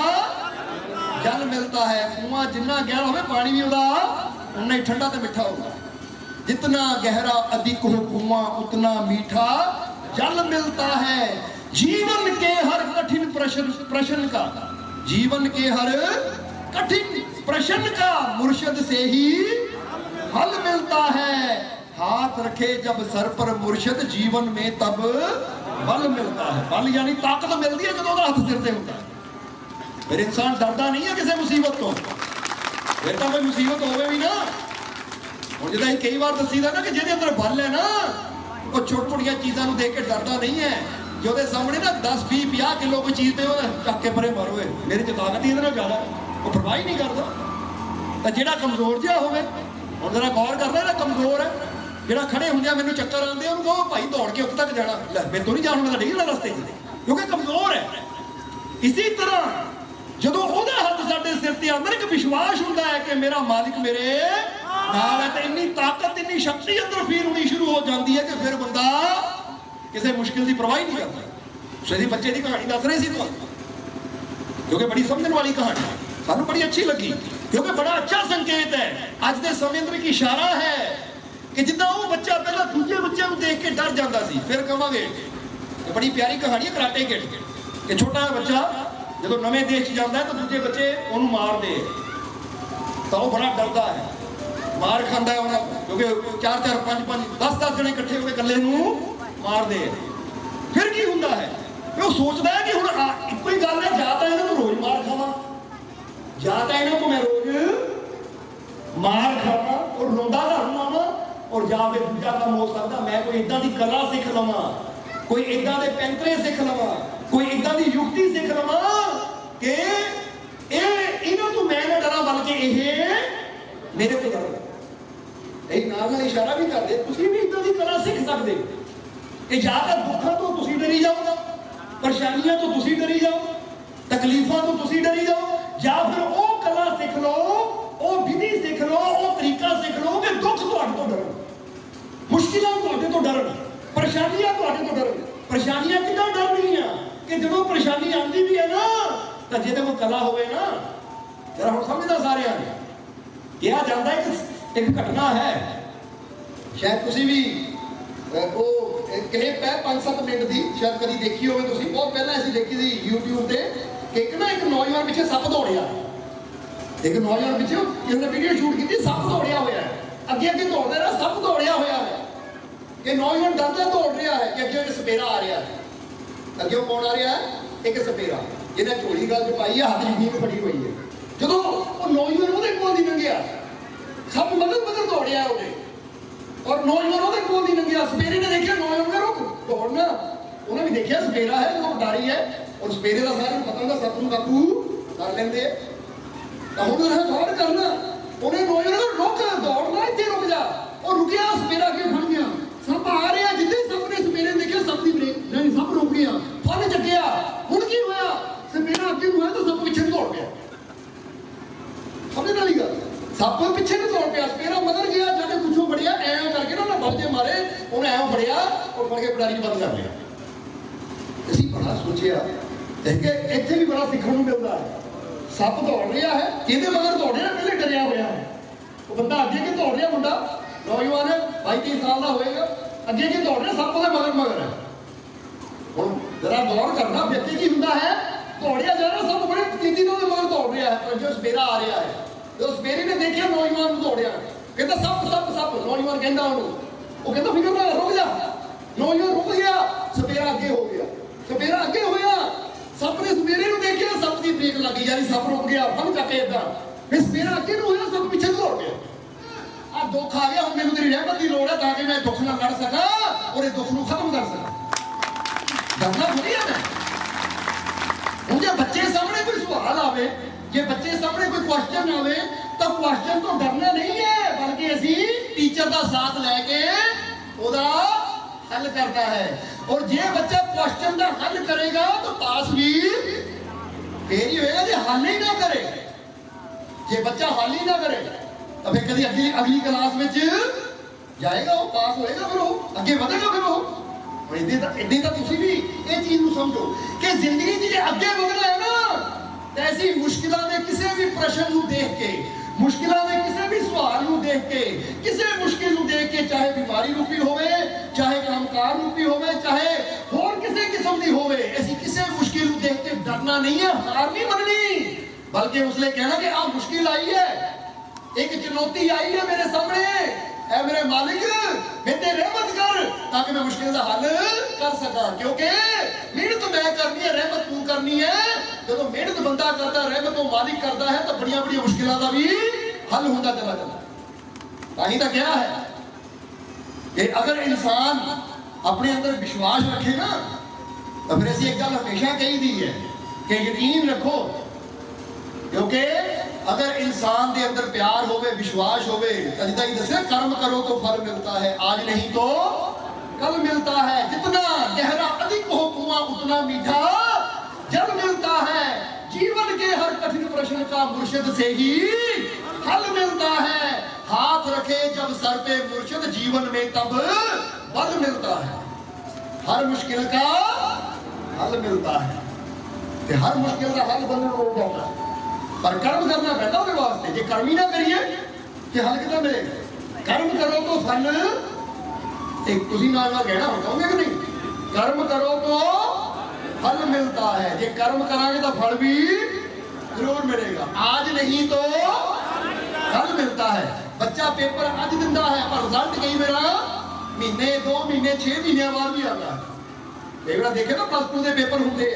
जल मिलता है। कुआं जितना गहरा हो पानी भी उतना ही ठंडा तो मीठा होगा। जितना गहरा अधिक हो कुआं उतना मीठा जल मिलता है। जीवन के हर कठिन प्रश्न का, जीवन के हर कठिन प्रश्न का मुर्शिद से ही हल मिलता है। हाथ रखे जब सर पर मुर्शिद जीवन में तब बल मिलता है। बल यानी ताकत मिलती है जो हाथ सिर से होता है। फिर इंसान डरता नहीं है किसी मुसीबत तो, फिर तो कोई मुसीबत होवे भी ना। और जिदा कई बार दसीदा ना कि जिहदे अंदर बल है ना, वो छोटी छोटी चीज़ों को देख के डरता नहीं है। जो दे सामने ना 10 20 50 किलो कोई चीज़ पे चक के परे मारो, मेरे च ताकत ही इहदे ज़्यादा, वो परवाह ही नहीं करता। तो जिहड़ा कमजोर जिहा होवे, हुण जरा गौर करना, जिहड़ा कमजोर है, जिहड़ा खड़े हुंदे मैनूं चक्कर आउंदे, उहनूं कहो भाई दौड़ के उत्ते तक जाना, लै मेरे तो नहीं जाण होंदा, डिग जाना रस्ते च, क्योंकि कमजोर है। इसी तरह ਜਦੋਂ ਉਹਦਾ ਹੱਥ ਸਾਡੇ ਸਿਰ ਤੇ ਅੰਦਰ ਇੱਕ ਵਿਸ਼ਵਾਸ ਹੁੰਦਾ ਹੈ ਕਿ ਮੇਰਾ ਮਾਲਿਕ ਮੇਰੇ ਨਾਲ ਹੈ, ਤੇ ਇੰਨੀ ਤਾਕਤ ਇੰਨੀ ਸ਼ਕਤੀ ਅੰਦਰ ਫੀਲ ਹੋਣੀ ਸ਼ੁਰੂ ਹੋ ਜਾਂਦੀ ਹੈ ਕਿ ਫਿਰ ਬੰਦਾ ਕਿਸੇ ਮੁਸ਼ਕਿਲ ਦੀ ਪਰਵਾਹ ਹੀ ਨਹੀਂ ਕਰਦਾ। ਸਵੇਰੇ ਬੱਚੇ ਦੀ ਕਹਾਣੀ ਦੱਸ ਰਹੇ ਸੀ ਤੁਹਾਨੂੰ, ਕਿਉਂਕਿ ਬੜੀ ਸਮਝਣ ਵਾਲੀ ਕਹਾਣੀ ਸਾਨੂੰ ਬੜੀ ਅੱਛੀ ਲੱਗੀ, ਕਿਉਂਕਿ ਬੜਾ ਅੱਛਾ ਸੰਕੇਤ ਹੈ। ਅੱਜ ਦੇ ਸਮੇਂ ਅੰਦਰ ਇੱਕ ਇਸ਼ਾਰਾ ਹੈ ਕਿ ਜਿੱਦਾਂ ਉਹ ਬੱਚਾ ਪਹਿਲਾਂ ਦੂਜੇ ਬੱਚਿਆਂ ਨੂੰ ਦੇਖ ਕੇ ਡਰ ਜਾਂਦਾ ਸੀ, ਫਿਰ ਕਹਾਂਗੇ ਬੜੀ ਪਿਆਰੀ ਕਹਾਣੀ ਹੈ ਕਰਾਟੇ ਕਿਡ ਕਿ ਛੋਟਾ ਜਿਹਾ ਬੱਚਾ ਜਦੋਂ ਨਵੇਂ ਦੇਸ਼ 'ਚ ਜਾਂਦਾ ਤਾਂ ਦੂਜੇ ਬੱਚੇ ਉਹਨੂੰ ਮਾਰਦੇ ਤਾਂ ਉਹ ਬੜਾ ਡਰਦਾ ਹੈ, ਮਾਰ ਖਾਂਦਾ ਹੈ ਉਹਨਾਂ, ਕਿਉਂਕਿ 4 4 5 5 10 10 ਜਣੇ ਇਕੱਠੇ ਹੋ ਕੇ ਇਕੱਲੇ ਨੂੰ ਮਾਰਦੇ ਆ। ਫਿਰ ਕੀ ਹੁੰਦਾ ਹੈ, ਉਹ ਸੋਚਦਾ ਹੈ ਕਿ ਹੁਣ ਇੱਕੋ ਹੀ ਗੱਲ ਹੈ, ਜਾਂ ਤਾਂ ਇਹਨਾਂ ਨੂੰ ਰੋਜ਼ ਮਾਰ ਖਾਵਾਂ, ਜਾਂ ਤਾਂ ਇਹਨਾਂ ਨੂੰ ਮੈਂ ਰੋਜ਼ ਮਾਰ ਖਾਵਾਂ ਔਰ ਰੋਂਦਾ ਘਰ ਆਵਾਂ, ਔਰ ਜਾਂ ਫਿਰ ਦੂਜਾ ਕੰਮ ਹੋ ਸਕਦਾ ਮੈਂ ਕੋਈ ਇਦਾਂ ਦੀ ਕਲਾ ਸਿੱਖ ਲਵਾਂ, ਕੋਈ ਇਦਾਂ ਦੇ ਪੈਂਤਰੇ ਸਿੱਖ ਲਵਾਂ, ਕੋਈ ਇਦਾਂ ਦੀ ਯੁਕਤੀ ਸਿੱਖ ਲਵਾਂ ਕਿ ਇਹਨਾਂ ਤੋਂ ਮੈਂ ਨਾ ਡਰਾਂ, ਬਲਕਿ ਇਹ ਮੇਰੇ ਤੋਂ ਡਰਨ। ਇਹ ਨਾਲ ਇਸ਼ਾਰਾ ਵੀ ਕਰਦੇ ਤੁਸੀਂ ਵੀ ਇਦਾਂ ਦੀ ਕਲਾ ਸਿੱਖ ਸਕਦੇ ਕਿ ਜਾਂ ਤਾਂ ਦੁੱਖਾਂ ਤੋਂ ਤੁਸੀਂ ਡਰੀ ਜਾਓ, ਪਰੇਸ਼ਾਨੀਆਂ ਤੋਂ ਤੁਸੀਂ ਡਰੀ ਜਾਓ, ਤਕਲੀਫਾਂ ਤੋਂ ਤੁਸੀਂ ਡਰੀ ਜਾਓ, ਜਾਂ ਫਿਰ ਉਹ ਕਲਾ ਸਿੱਖ ਲਓ, ਉਹ ਵਿਧੀ ਸਿੱਖ ਲਓ, ਉਹ ਤਰੀਕਾ ਸਿੱਖ ਲਓ ਕਿ ਦੁੱਖ ਤੁਹਾਡੇ ਤੋਂ ਡਰਨ, ਮੁਸ਼ਕਿਲਾਂ ਤੁਹਾਡੇ ਤੋਂ ਡਰਨ, ਪਰੇਸ਼ਾਨੀਆਂ ਤੁਹਾਡੇ ਤੋਂ ਡਰਨ। ਪਰੇਸ਼ਾਨੀਆਂ ਕਿੱਦਾਂ ਡਰਨੀਆਂ ਕਿ ਜਦੋਂ ਪਰੇਸ਼ਾਨੀ ਆਉਂਦੀ ਵੀ ਹੈ ਨਾ ਤਾਂ ਜਿਹਦੇ ਕੋਲ ਕਲਾ ਹੋਵੇ ਨਾ, ਜਰਾ ਹੁਣ ਸਮਝਦਾ ਸਾਰਿਆਂ ਨੇ ਕਿਹਾ ਜਾਂਦਾ ਇੱਕ ਘਟਨਾ ਹੈ, ਸ਼ਾਇਦ ਤੁਸੀਂ ਵੀ ਉਹ ਕਲਿੱਪ ਹੈ 5-7 ਮਿੰਟ ਦੀ, ਸ਼ਾਇਦ ਕਦੀ ਦੇਖੀ ਹੋਵੇ ਤੁਸੀਂ, ਬਹੁਤ ਪਹਿਲਾਂ ਅਸੀਂ ਦੇਖੀ ਸੀ YouTube ਤੇ ਕਿ ਇੱਕ ਨੌਜਵਾਨ ਪਿੱਛੇ ਸੱਪ ਦੌੜਿਆ, ਇੱਕ ਨੌਜਵਾਨ ਪਿੱਛੇ ਇਹਨੇ ਵੀਡੀਓ ਸ਼ੂਟ ਕੀਤੀ, ਸੱਪ ਦੌੜਿਆ ਹੋਇਆ ਹੈ, ਅੱਗੇ ਅੱਗੇ ਦੌੜਦਾ ਰਿਹਾ, ਸੱਪ ਦੌੜਿਆ ਹੋਇਆ ਹੈ ਕਿ ਨੌਜਵਾਨ ਡਰਦਾ ਦੌੜ ਰਿਹਾ ਹੈ ਕਿ ਅੱਗੇ ਇੱਕ ਸਪੇਰਾ ਆ ਰਿਹਾ ਹੈ, ਅੱਗੇ ਕੌਣ ਆ ਰਿਹਾ ਹੈ, ਇੱਕ ਸਪੇਰਾ ਜਿਹਨੇ ਝੋਲੀ ਗੱਲ ਚ ਪਾਈ ਹੈ, ਹੱਥ ਜੀਨ ਫੜੀ ਹੋਈ ਹੈ। ਜਦੋਂ ਉਹ ਨੌਜਵਾਨ ਉਹਦੇ ਕੋਲ ਦੀ ਲੰਘਿਆ, ਸੱਪ ਮਗਰ ਦੌੜਿਆ ਉਹਦੇ, ਔਰ ਨੌਜਵਾਨ ਉਹਦੇ ਕੋਲ ਦੀ ਲੰਘਿਆ, ਸਪੇਰੇ ਨੇ ਦੇਖਿਆ ਨੌਜਵਾਨ ਨੇ ਰੁਕ ਦੌੜਨਾ, ਉਹਨੇ ਵੀ ਦੇਖਿਆ ਸਪੇਰਾ ਹੈ, ਉਹ ਡਾਰੀ ਹੈ, ਔਰ ਸਪੇਰੇ ਦਾ ਸਾਰਿਆਂ ਨੂੰ ਪਤਾ ਹੁੰਦਾ ਸੱਪ ਨੂੰ ਕਾਬੂ ਕਰ ਲੈਂਦੇ ਆ, ਤਾਂ ਹੁਣ ਉਹਨਾਂ ਦੌੜ ਕਰਨਾ, ਉਹਨੇ ਨੌਜਵਾਨ ਨੂੰ ਰੁਕ ਦੌੜਨਾ, ਇੱਥੇ ਰੁਕ ਜਾ, ਉਹ ਰੁਕਿਆ, ਸਪੇਰਾ ਅੱਗੇ ਖੜ ਗਿਆ, ਸੱਪ ਆ ਰਿਹਾ, ਜਿੱਦੇ ਸੱਪ ਨੇ ਸਪੇਰੇ ਨੇ ਦੇਖਿਆ ਸੱਪ ਦੀ ਬ੍ਰੇਕ ਨਹੀਂ, ਸੱਪ ਰੁਕ ਗਿਆ, ਫਲ ਚੱਕਿਆ, ਹੁਣ ਕੀ ਹੋਇਆ, ਸਪੇਰਾ ਅੱਗੇ ਨੂੰ ਹੋਇਆ ਤਾਂ ਸੱਪ ਪਿੱਛੇ ਨੂੰ ਦੌੜ ਪਿਆ। ਸਮਝਣ ਵਾਲੀ ਗੱਲ, ਸੱਪ ਪਿੱਛੇ ਨੂੰ ਦੌੜ ਪਿਆ, ਸਪੇਰਾ ਮਗਰ ਗਿਆ, ਜਾ ਕੇ ਪਿੱਛੋਂ ਫੜਿਆ, ਐਂ ਕਰਕੇ ਨਾ ਬਲਜੇ ਮਾਰੇ, ਉਹਨੇ ਐਂ ਫੜਿਆ ਔਰ ਫੜ ਕੇ ਪਟਾਰੀ ਚ ਬੰਦ ਕਰ ਲਿਆ। ਅਸੀਂ ਬੜਾ ਸੋਚਿਆ ਕਿ ਇੱਥੇ ਵੀ ਬੜਾ ਸਿੱਖਣ ਨੂੰ ਮਿਲਦਾ ਹੈ, ਸੱਪ ਦੌੜ ਰਿਹਾ ਹੈ, ਕਿਹਦੇ ਮਗਰ ਦੌੜ ਰਿਹਾ, ਪਹਿਲੇ ਡਰਿਆ ਹੋਇਆ ਹੈ, ਉਹ ਬੰਦਾ ਅੱਗੇ ਕਿ ਦੌੜ ਰਿਹਾ, ਮੁੰਡਾ ਨੌਜਵਾਨ 22-23 ਸਾਲ ਦਾ ਹੋਏਗਾ, ਅੱਗੇ ਕੀ ਦੌੜ ਰਿਹਾ, ਸੱਪ ਉਹਦੇ ਮਗਰ ਹੈ। ਹੁਣ ਜਰਾ ਗੌਰ ਕਰਨਾ, ਵਿਅਕਤੀ ਕੀ ਹੁੰਦਾ ਹੈ, ਦੌੜਿਆ ਜਾ ਰਿਹਾ, ਸੱਪ ਬੜੇ ਤੇਜ਼ੀ ਨਾਲ ਉਹਦੇ ਮਗਰ ਦੌੜ ਰਿਹਾ ਹੈ, ਪਰ ਜੋ ਸਪੇਰਾ ਆ ਰਿਹਾ ਹੈ, ਜਦੋਂ ਸਪੇਰੇ ਨੇ ਦੇਖਿਆ ਨੌਜਵਾਨ ਨੂੰ ਦੌੜਿਆ, ਕਹਿੰਦਾ ਸੱਪ ਸੱਪ ਸੱਪ, ਨੌਜਵਾਨ ਕਹਿੰਦਾ ਉਹਨੂੰ, ਉਹ ਕਹਿੰਦਾ ਫਿਕਰ ਨਾ ਰੁਕ ਜਾ, ਨੌਜਵਾਨ ਰੁਕ ਗਿਆ, ਸਪੇਰਾ ਅੱਗੇ ਹੋ ਗਿਆ, ਸਪੇਰਾ ਅੱਗੇ ਹੋਇਆ, ਸੱਪ ਨੇ ਸਪੇਰੇ ਨੂੰ ਦੇਖਿਆ, ਸੱਪ ਦੀ ਬ੍ਰੇਕ ਲੱਗੀ ਜਾ ਰਹੀ, ਸੱਪ ਰੁਕ ਗਿਆ, ਫੜ ਚੱਕੇ ਏਦਾਂ, ਫਿਰ ਸਪੇਰਾ ਅੱਗੇ ਨੂੰ ਹੋਇਆ, ਸੱਪ ਪਿੱਛੇ ਦੌੜ ਗਿਆ। ਆ ਦੁੱਖ ਆ ਗਿਆ, ਹੁਣ ਮੈਨੂੰ ਤੇਰੀ ਰਹਿਮਤ ਦੀ ਲੋੜ ਹੈ ਤਾਂ ਕਿ ਮੈਂ ਦੁੱਖ ਨਾਲ ਲੜ ਸਕਾਂ ਔਰ ਇਹ ਦੁੱਖ ਨੂੰ ਖਤਮ ਕਰ ਸਕਾਂ। ਡਰਨਾ ਥੋੜੀ ਹੈ ਮੈਂ, ਹੁਣ ਜੇ ਬੱਚੇ ਸਾਹਮਣੇ ਕੋਈ ਸਵਾਲ ਆਵੇ, ਜੇ ਬੱਚੇ ਸਾਹਮਣੇ ਕੋਈ ਕੁਐਸਚਨ ਆਵੇ ਤਾਂ ਕੁਐਸਚਨ ਤੋਂ ਡਰਨਾ ਨਹੀਂ ਹੈ, ਬਲਕਿ ਅਸੀਂ ਟੀਚਰ ਦਾ ਸਾਥ ਲੈ ਕੇ ਉਹਦਾ ਹੱਲ ਕਰਦਾ ਹੈ। ਔਰ ਜੇ ਬੱਚਾ ਕੁਐਸਚਨ ਦਾ ਹੱਲ ਕਰੇਗਾ ਤਾਂ ਪਾਸ ਵੀ ਫੇਰ ਹੀ ਹੋਏਗਾ, ਜੇ ਹੱਲ ਹੀ ਨਾ ਕਰੇ, ਜੇ ਬੱਚਾ ਹੱਲ ਹੀ ਨਾ ਕਰੇ ਤਾਂ ਫਿਰ ਕਦੀ ਅਗਲੀ ਕਲਾਸ ਵਿੱਚ ਜਾਏਗਾ, ਉਹ ਪਾਸ ਹੋਏਗਾ, ਫਿਰ ਉਹ ਅੱਗੇ ਵਧੇਗਾ, ਫਿਰ ਉਹ ਇੱਦਾਂ ਤਾਂ ਤੁਸੀਂ ਵੀ ਇਹ ਚੀਜ਼ ਨੂੰ ਸਮਝੋ ਕਿ ਜ਼ਿੰਦਗੀ 'ਚ ਜੇ ਅੱਗੇ ਵਧਣਾ ਹੈ ਨਾ, ਤਾਂ ਐਸੀ ਮੁਸ਼ਕਿਲਾਂ ਦੇ ਕਿਸੇ ਵੀ ਪ੍ਰਸ਼ਨ ਨੂੰ ਦੇਖ ਕੇ, ਮੁਸ਼ਕਿਲਾਂ ਦੇ ਕਿਸੇ ਵੀ ਸਵਾਲ ਨੂੰ ਦੇਖ ਕੇ, ਕਿਸੇ ਮੁਸ਼ਕਿਲ ਨੂੰ ਦੇਖ ਕੇ, ਚਾਹੇ ਬਿਮਾਰੀ ਰੂਪੀ ਹੋਵੇ, ਚਾਹੇ ਕੰਮ ਸਰਕਾਰ ਰੂਪੀ ਹੋਵੇ ਚਾਹੇ ਹੋਰ ਕਿਸੇ ਕਿਸਮ ਦੀ ਹੋਵੇ, ਅਸੀਂ ਕਿਸੇ ਮੁਸ਼ਕਿਲ ਨੂੰ ਦੇਖ ਕੇ ਡਰਨਾ ਨਹੀਂ ਹੈ, ਹਾਰ ਨਹੀਂ ਮੰਨਣੀ, ਬਲਕਿ ਉਸ ਲਈ ਕਹਿਣਾ ਕਿ ਆਹ ਮੁਸ਼ਕਿਲ ਆਈ ਹੈ, एक चुनौती आई है मेरे सामने, ऐ मेरे मालिक मेरे रहमत कर ताकि मैं मुश्किल का हल कर सका, क्योंकि मेहनत मैं करनी है, रहमत तू करनी है। जो मेहनत बंदा करता है, रहमत वो मालिक करता है, तो बड़िया बड़िया मुश्किलों का भी हल होता चला जाता। ताही तो क्या है कि अगर इंसान अपने अंदर विश्वास रखे ना, तो फिर ऐसी एक गल हमेशा कही दी है कि यकीन रखो, क्योंकि अगर इंसान के अंदर प्यार होवे, विश्वास होवे, जिदा ही दसिया कर्म करो तो फल मिलता है, आज नहीं तो कल मिलता है। जितना गहरा अधिक हो कुआं उतना मीठा जल मिलता है। जीवन के हर कठिन प्रश्न का मुर्शिद से ही हल मिलता है। हाथ रखे जब सर पे मुर्शिद जीवन में तब बल मिलता है। हर मुश्किल का हल मिलता है, हर मुश्किल का हल बंद हो जाता है, पर कर्म करना पैदा उसके वास्ते। जे कर्म ही ना करिए कि हल कितना मिलेगा? कर्म करो तो फल, एक तुसी नाल नाल कहना कहोगे कि नहीं, कर्म करो तो फल मिलता है। जे कर्म करांगे तो फल भी जरूर मिलेगा, आज नहीं तो कल मिलता है। बच्चा पेपर अज दिंदा है पर रिजल्ट कई मेरा महीने 2 महीने 6 महीने बाद भी आता है। एक बार देखे ना प्लस 2 के पेपर होंगे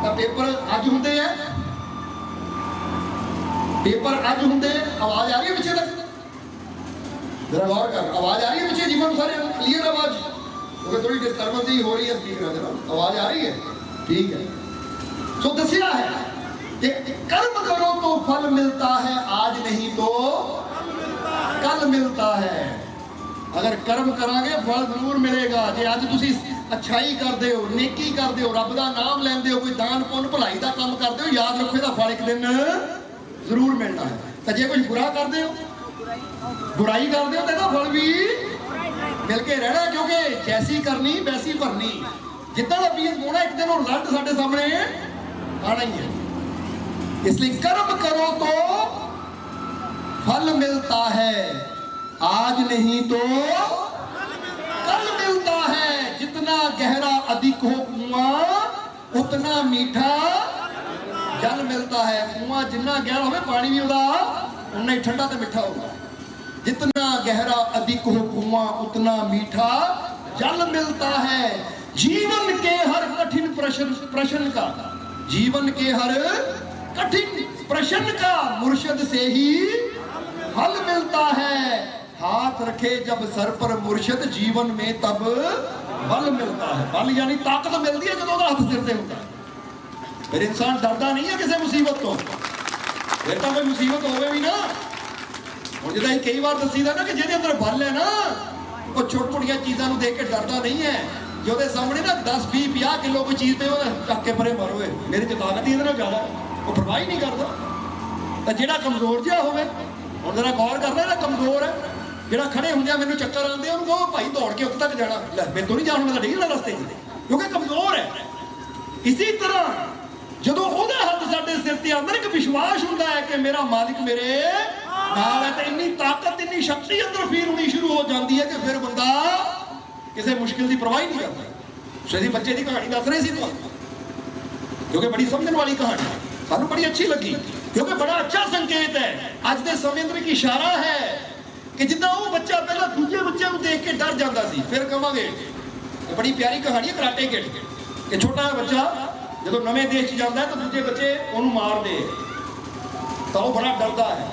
तो पेपर अज होंगे है, पेपर अज होंगे। आवाज आ रही है पीछे तक, जरा गौर कर, आवाज आ रही है पीछे जीवन सारे क्लियर आवाज, क्योंकि थोड़ी डिस्टर्बेंस ही हो रही है स्पीकर, जरा आवाज आ रही है, ठीक है। सो दसिया है कि कर्म करो तो फल मिलता है, आज नहीं तो कल मिलता है। अगर कर्म करांगे फल जरूर मिलेगा। जे अज तुसी अच्छाई करते हो, नेकी करते हो, रब का नाम लेंदे हो, कोई दान पुण्य भलाई का काम करते हो, याद रखो इसका फल एक दिन जरूर मिलना है। तो जे कुछ बुरा करते हो, बुराई करते हो, तो फल भी मिल के रहना, क्योंकि जैसी करनी वैसी भरनी। जितना का बीज बोना एक दिन रिजल्ट साडे सामने आना ही है। इसलिए कर्म करो तो फल मिलता है, आज नहीं तो कल मिलता है। जितना गहरा अधिक हो कुआं उतना मीठा जल मिलता है। कुआं जितना गहरा हो पानी भी उतना ही ठंडा तो मिठा होगा। जितना गहरा अधिक हो कुआं उतना मीठा जल मिलता है। जीवन के हर कठिन प्रश्न का, जीवन के हर कठिन प्रश्न का मुर्शिद से ही हल मिलता है। हाथ रखे जब सर पर मुर्शिद जीवन में तब बल मिलता है। बल यानी ताकत मिलती है जब हाथ सिर से होता है। फिर इंसान डरता नहीं है किसी मुसीबत तो, फिर तो कोई मुसीबत होवे भी ना। और जिदा कई बार दसीदा ना कि जिहदे अंदर बल है ना, वो छोटी छोटिया चीज़ों को देख के डरता नहीं है। जो दे सामने ना 10 20 50 किलो कोई चीज़ पे चक के परे मारो, मेरी तो ताकत ही इहदे नाल ज़्यादा, वो परवाह ही नहीं करता। तो जिहड़ा कमजोर जिहा होवे, हुण जरा गौर करना, ना कमजोर है, जिहड़ा खड़े होंदे मैनूं चक्कर आउंदे उहनूं कहो भाई दौड़ के उत्ते तक जाना, लै मेरे तो नहीं जाण होंदा, डिग जाना रस्ते क्योंकि कमजोर है। इसी तरह जदों ओहदा हत्थ साडे सिर ते अंदर एक विश्वास हुंदा है कि मेरा मालिक मेरे नाल है, तो इन्नी ताकत इन्नी शक्ति अंदर फील होनी शुरू हो जाती है कि फिर बंदा किसी मुश्किल की परवाह नहीं करता। सही बच्चे की कहानी दस रहे थे तुहानूं, क्योंकि बड़ी समझण वाली कहानी सानूं बड़ी अच्छी लगी, क्योंकि बड़ा अच्छा संकेत है। अज के समय अंदर एक इशारा है कि जिद्दां वो बच्चा पहला दूजे बच्चे को देख के डर जाता सी, फिर कहांगे बड़ी प्यारी कहानी है कराटे किड कि छोटा बच्चा जो नवे देश जाता है तो दूजे बच्चे उन्होंने मार दे तो वो बड़ा डरता है,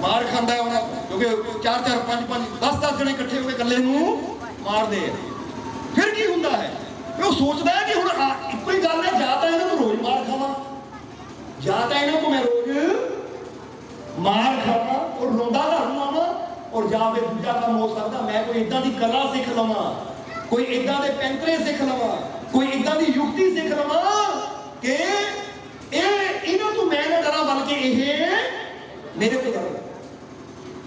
मार खाता है उन्हें, क्योंकि 4 4 5 5 10 10 जने इकट्ठे होकर कल्ले मार दे। फिर की होंदा है, वो सोचता है कि हुण इक्को ही गल है, जाता इन्हां नूं रोज मार खावां, जाता इन्हां को मैं रोज मार खावां और रोंदा घर नूं आवां, और जा फिर दूजा काम हो सकता मैं कोई इदां दी कला सीख लवां, कोई इदां दे पैंतरे सीख लवां, कोई इदां दी युक्ति सीख लवां कि इन्हां तों मैं ना डरां बल्कि इह मेरे को डरे।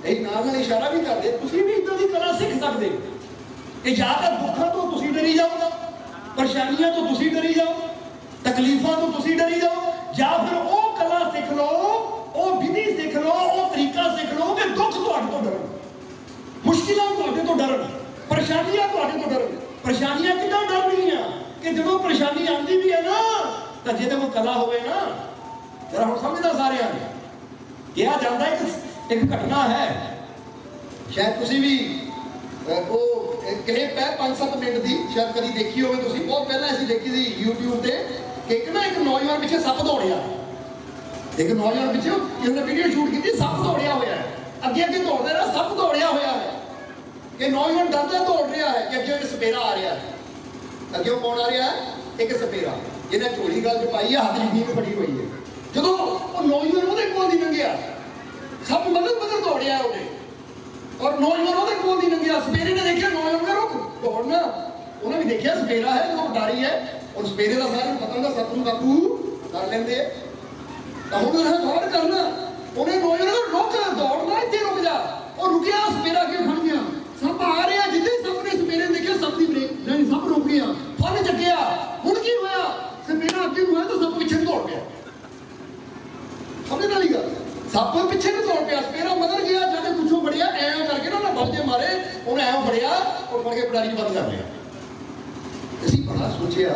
यही नाल इशारा भी करदे तुसीं भी इदां दी कला सीख सकदे कि या तां दुखां तो तुसीं डरी जाओ, परेशानियां तो तुसीं डरी जाओ, तकलीफां तो तुसीं डरी जाओ, या फिर वो कला सीख लो, वो विधि सीख लो, वो तरीका सीख लो कि दुख तुहाडे तो डरन, मुश्किलां तुहाडे तो डरन, परेशानियां तुहाडे तो डरन। परेशानियां कितना डरनिया कि जो परेशानी आती भी है ना तो जिहदे कोल कला होवे ना जरा हम समझदा सारे कहा जाता एक घटना है शायद तुसी भी वो क्लिप है 5-7 मिनट की शायद कभी देखी होवे तुसी बहुत पहले ऐसी देखी थी यूट्यूब पे कि एक ना एक नौजवान पीछे सप दौड़िया एक नौजवान पीछे उसने वीडियो शूट की सप दौड़िया हुआ है अगे अगे दौड़ता रहा सप दौड़िया हुआ है कि नौजवान डरदा दौड़ रहा है कि अगे एक सपेरा आ रहा है अगे कौन आ रहा है एक सपेरा जिन्हें झोली गल च पाई है हाथ जमीन फड़ी हुई है जो नौजवान वो कोल नहीं लंघिया सब मगर दौड़िया है उन्हें और नौजवान वो कोल नहीं लंघिया सपेरे ने देखा नौजवान का रुक दौड़ना उन्हें भी देखा सपेरा है जो डारी है और सपेरे का सारे पता होगा सप नूं काबू कर लेंगे तो हुण उन्हें दौड़ करना उन्हें नौजवान रुक दौड़ना इतने रुक जा और रुकिया सपेरा के खड़ गया सप आ रहा जिद्दे सप ने सपेरे देखा सप की ब्रेक नहीं सप रुक गया फल चकिया हुण की होया सपेरा अगे हुआ तो सप पिछे दौड़ गया समझ वाली गल सप पिछे भी दौड़ गया सपेरा मगर गया जाके कुछों बढ़िया ऐ करके ना बलजे मारे उन्हें ऐ बढ़िया और फड़ के पटारी बंद कर लिया ਅਸੀਂ बड़ा सोचिया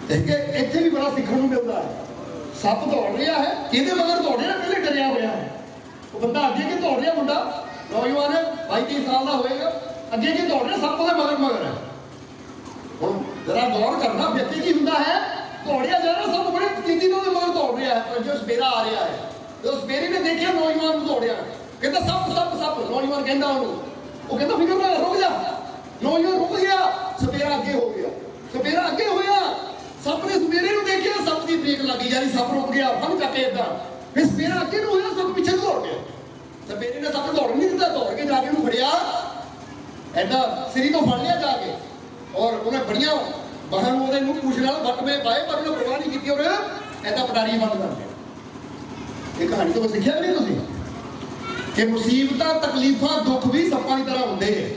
कि इत्थे भी बड़ा सीखने को मिलता है सप दौड़ रहा है किहदे मगर दौड़ रहा पहले डरिया होया है वो बंदा अगे के दौड़ रहा मुंडा नौजवान 22-23 साल का होएगा अगे के दौड़ रहा सप दे मगर है हुण जरा गौर करना व्यक्ति की हुंदा है दौड़िया जा रहा सब बड़े तेजी नाल मगर दौड़ रहा है पर जो सपेरा आ रहा है जो सपेरे ने देखिया नौजवान दौड़िया कहता सप सप सप नौजवान कहता उन्होंने वो कहता फिक्र ना रुक जा नौजवान रुक गया सपेरा अगे हो गया सपेरा अगे होया सप ने सपेरे नूं देखिया सप दी ब्रेक लगी यानी सप रुक गया फन चके इदां फिर सपेरा अगे नूं होया सप पिछे दौड़ गया सपेरे ने सप दौड़ नहीं दिता दौड़ के जाके नूं फड़िया ऐदा सिरी तो फड़ लिया जाके और उन्हें बढ़िया बहन ਉਹਦੇ ਨੂੰ पूछ ਨਾਲ ਵੱਟ में पाए पर ਉਹਨੇ परवाह नहीं ਕੀਤੀ और ऐदा पटारी बंद कर दिया ਇਹ ਕਹਾਣੀ ਤੋਂ ਸਿੱਖਿਆ ਨਹੀਂ ਤੁਸੀਂ ਕਿ ਮੁਸੀਬਤਾਂ ਤਕਲੀਫਾਂ ਦੁੱਖ ਵੀ ਸੱਪਾਂ ਦੀ ਤਰ੍ਹਾਂ ਹੁੰਦੇ ਆ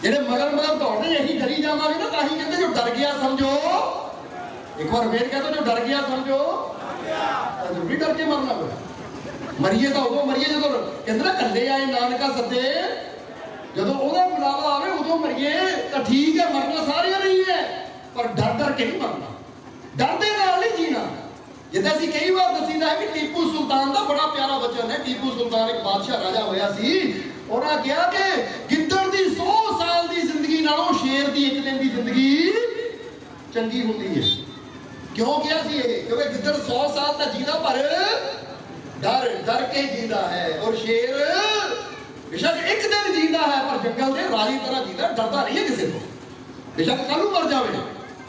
ਜਿਹੜੇ ਮਗਰ ਦੌੜਦੇ ਇਹੀ ਡਰੀ ਜਾਵਾਂਗੇ ਨਾ ਤਾਂ ਹੀ ਕਹਿੰਦੇ ਜੋ ਡਰ ਗਿਆ ਸਮਝੋ ਇੱਕ ਵਾਰ ਫੇਰ ਕਹਿੰਦੇ ਜੋ ਡਰ ਗਿਆ ਸਮਝੋ ਜ਼ਰੂਰੀ ਡਰ ਕੇ ਮਰਨਾ ਪਿਆ ਮਰੀਏ ਤਾਂ ਉਦੋਂ ਮਰੀਏ ਜਦੋਂ ਕਹਿੰਦੇ ਨਾ ਕੱਲੇ ਆਏ ਨਾਨਕਾ ਸੱਦੇ ਜਦੋਂ ਉਹਦਾ ਬੁਲਾਵਾ ਆਵੇ ਉਦੋਂ ਮਰੀਏ ਤਾਂ ਠੀਕ ਹੈ ਮਰਨਾ ਸਾਰਿਆਂ ਨਹੀਂ ਹੈ ਪਰ ਡਰ ਕੇ ਨਹੀਂ ਮਰਨਾ ਡਰ ਦੇ ਨਾਲ ਨਹੀਂ ਜੀਣਾ ਜਿੱਦਾਂ ਅਸੀਂ ਕਈ ਵਾਰ ਦੱਸੀਦਾ ਹੈ ਕਿ ਟੀਪੂ ਸੁਲਤਾਨ ਦਾ ਬੜਾ ਪਿਆਰਾ ਵਚਨ ਹੈ ਟੀਪੂ ਸੁਲਤਾਨ ਇੱਕ ਬਾਦਸ਼ਾਹ ਰਾਜਾ ਹੋਇਆ ਸੀ ਉਹਨਾਂ ਕਿਹਾ ਕਿ ਗਿੱਦੜ ਦੀ 100 ਸਾਲ ਦੀ ਜ਼ਿੰਦਗੀ ਨਾਲੋਂ ਸ਼ੇਰ ਦੀ ਇੱਕ ਦਿਨ ਦੀ ਜ਼ਿੰਦਗੀ ਚੰਗੀ ਹੁੰਦੀ ਹੈ ਕਿਉਂ ਕਿਹਾ ਸੀ ਇਹ ਕਿਉਂਕਿ ਗਿੱਦੜ 100 ਸਾਲ ਤਾਂ ਜੀਦਾ ਪਰ ਡਰ ਕੇ ਜੀਂਦਾ ਹੈ ਔਰ ਸ਼ੇਰ बेशक एक दिन जीता है पर जंगल के राजी तरह जीता डरता नहीं है किसी को बेशक कल मर जाए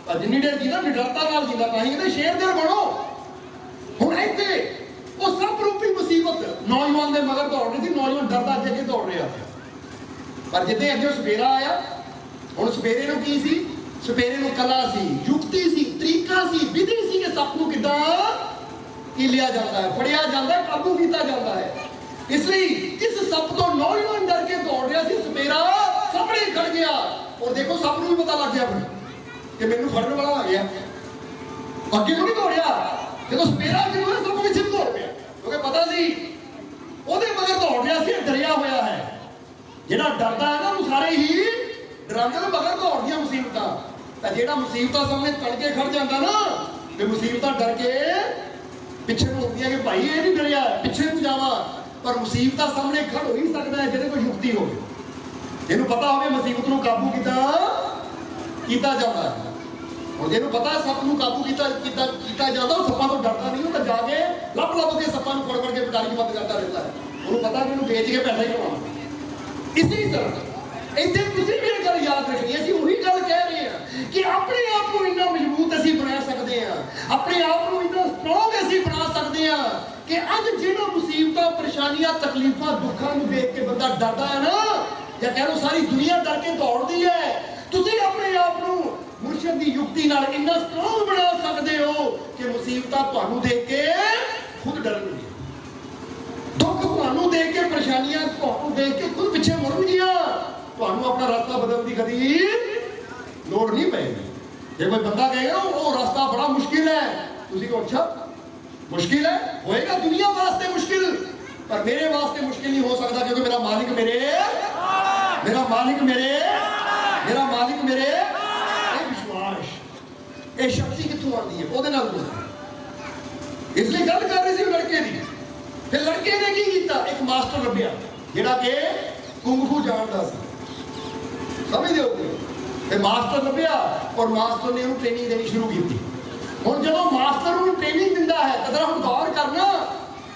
पर जिन्नी देर जीता निडरता नाल जीता कहीं कहते शेर देर बनो हुण इत्थे वो सब रूपी मुसीबत नौजवान दे मगर दौड़ रही थी नौजवान डरदा अगे दौड़ रहा था पर जिद्दे अगे सपेरा आया हुण सपेरे नूं की सी सपेरे नूं कला सी युक्ति सी तरीका सी विधि सी कि सप नूं किदां कीलिया जाता है फड़िया जाता है काबू किया जाता है इसलिए इस सप तो नौजवान डर के दौड़ रहा सी सपेरा सामने खड़ गया और देखो सप नूं भी पता लग गया कि मैनूं फड़न वाला आ गया अगे क्यों नहीं दौड़िया जब सपेरा अगे होया सप पीछे दौड़ गया क्योंकि पता सी ओदे मगर दौड़ रहा सी डरिया होया है जिहड़ा डरदा है ना उह सारे ही डरांदे ने मगर दौड़दियां मुसीबतां तां जिहड़ा मुसीबतां सामने तड़ के खड़ जांदा ना ते मुसीबतां डर के पिछे नूं होंदियां कि भाई ये नहीं डरिया पिछे नूं जावां पर मुसीबत सामने खड़ हो ही सकता है जिहदे कोई युक्ति हो जिन्होंने पता हो मुसीबत को काबू किया जाता है और जिन्होंने पता है सप को काबू किया जाता सप्पां तो डरता नहीं तो जाके लप के सप्पां फड़ फड़ के पटारी बंद करता रहता है उन्होंने पता कि उन्होंने बेच के पैसा ही कमाना इसी तरह इतने किसी भी गल याद रखनी असीं वही गल कह रहे हैं कि अपने आप को इन्ना मजबूत असीं बना सकते हैं अपने आप को इन्ना स्ट्रॉन्ग असीं बना सकते हैं कि अज जिहड़ा मुसीबतां परेशानियां तकलीफां दुखां नूं देख के बंदा डरदा है ना या कह लो सारी दुनिया डर के दौड़दी है तुसीं अपने आप नूं मुर्शिद दी युक्ति नाल इन्ना स्ट्रॉन्ग बना सकदे हो कि मुसीबतां तुहानूं देख के खुद डरनगियां दुख तुहानूं देख के परेशानियां तुहानूं देख के खुद पिछे मुड़नगियां तुहानूं अपना रास्ता बदलने की कभी लोड़ नहीं पेगी जे कोई बंदा कहेगा वो रास्ता बड़ा मुश्किल है तुसीं कहो अच्छा मुश्किल है होएगा दुनिया वास्ते मुश्किल पर मेरे वास्ते मुश्किल नहीं हो सकता क्योंकि मेरा मालिक मेरे ये शक्ति कित्थों आती है ਉਹਦੇ ਨਾਲ पूछना। इसलिए गल कर रही थी लड़के की। फिर लड़के ने की किया, एक मास्टर लभ्या जिहड़ा कि कुंग-फू जानदा सी, समझदे हो कि ते मास्टर लभ्या और मास्टर ने उन्हें ट्रेनिंग देनी शुरू की। हुण जदों मास्टर उन्हें ट्रेनिंग दिंदा है तो जरा हुण गौर करना,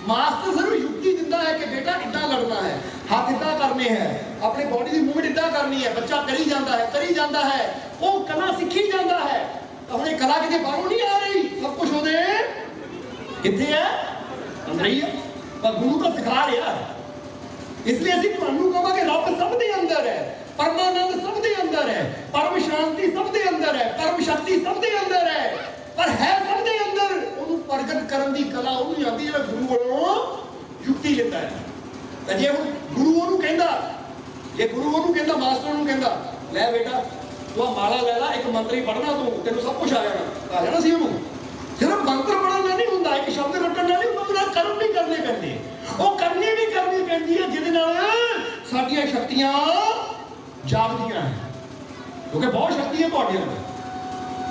मास्टर सिर्फ युक्ति दिंदा है कि बेटा इदां लड़ना है, हाथ इदां करने हैं, अपने बॉडी की मूवमेंट इदां करनी है, बच्चा करी जाता है, वो कला सीखी जाता है। तो हुण कला किते बाहरों नहीं आ रही, सब कुछ ਉਹਦੇ किथे है, अंदर ही है, पर गुरु तो सिखा रहा है। इसलिए ਅਸੀਂ ਤੁਹਾਨੂੰ ਕਹਾਂਗੇ रब सब ਦੇ अंदर है, परमानंद सब ਦੇ अंदर है, परम शांति सब ਦੇ अंदर है, परम शक्ति सब ਦੇ अंदर है, पर है सब ਦੇ अंदर। ਉਹਨੂੰ ਪ੍ਰਗਟ ਕਰਨ ਦੀ ਕਲਾ ਉਹਨੂੰ ਆਉਂਦੀ ਜਿਹੜਾ ਗੁਰੂ ਕੋਲੋਂ ਯੁਕਤੀ ਲੈਂਦਾ ਹੈ। ਤਾਂ ਜੇ ਹੁਣ ਗੁਰੂ ਉਹਨੂੰ ਕਹਿੰਦਾ, ਜੇ ਗੁਰੂ ਉਹਨੂੰ ਕਹਿੰਦਾ, ਮਾਸਟਰ ਨੂੰ ਕਹਿੰਦਾ ਲੈ ਬੇਟਾ ਤੂੰ ਆ ਮਾਲਾ ਲੈ ਲੈ, ਇੱਕ ਮੰਤਰੀ ਪੜਨਾ, ਤੂੰ ਤੈਨੂੰ ਸਭ ਕੁਝ ਆ ਜਾਣਾ ਸੀ। ਉਹਨੂੰ सिर्फ मंत्र पढ़ने नहीं होंगे, एक शब्द रटन नहीं होंगे, कर्म भी करने पैंदे, वो करनी भी करनी पैंदी है जिहदे नाल साडियां शक्तियां जागदियां हैं, क्योंकि बहुत शक्ति है तुहाडे अंदर।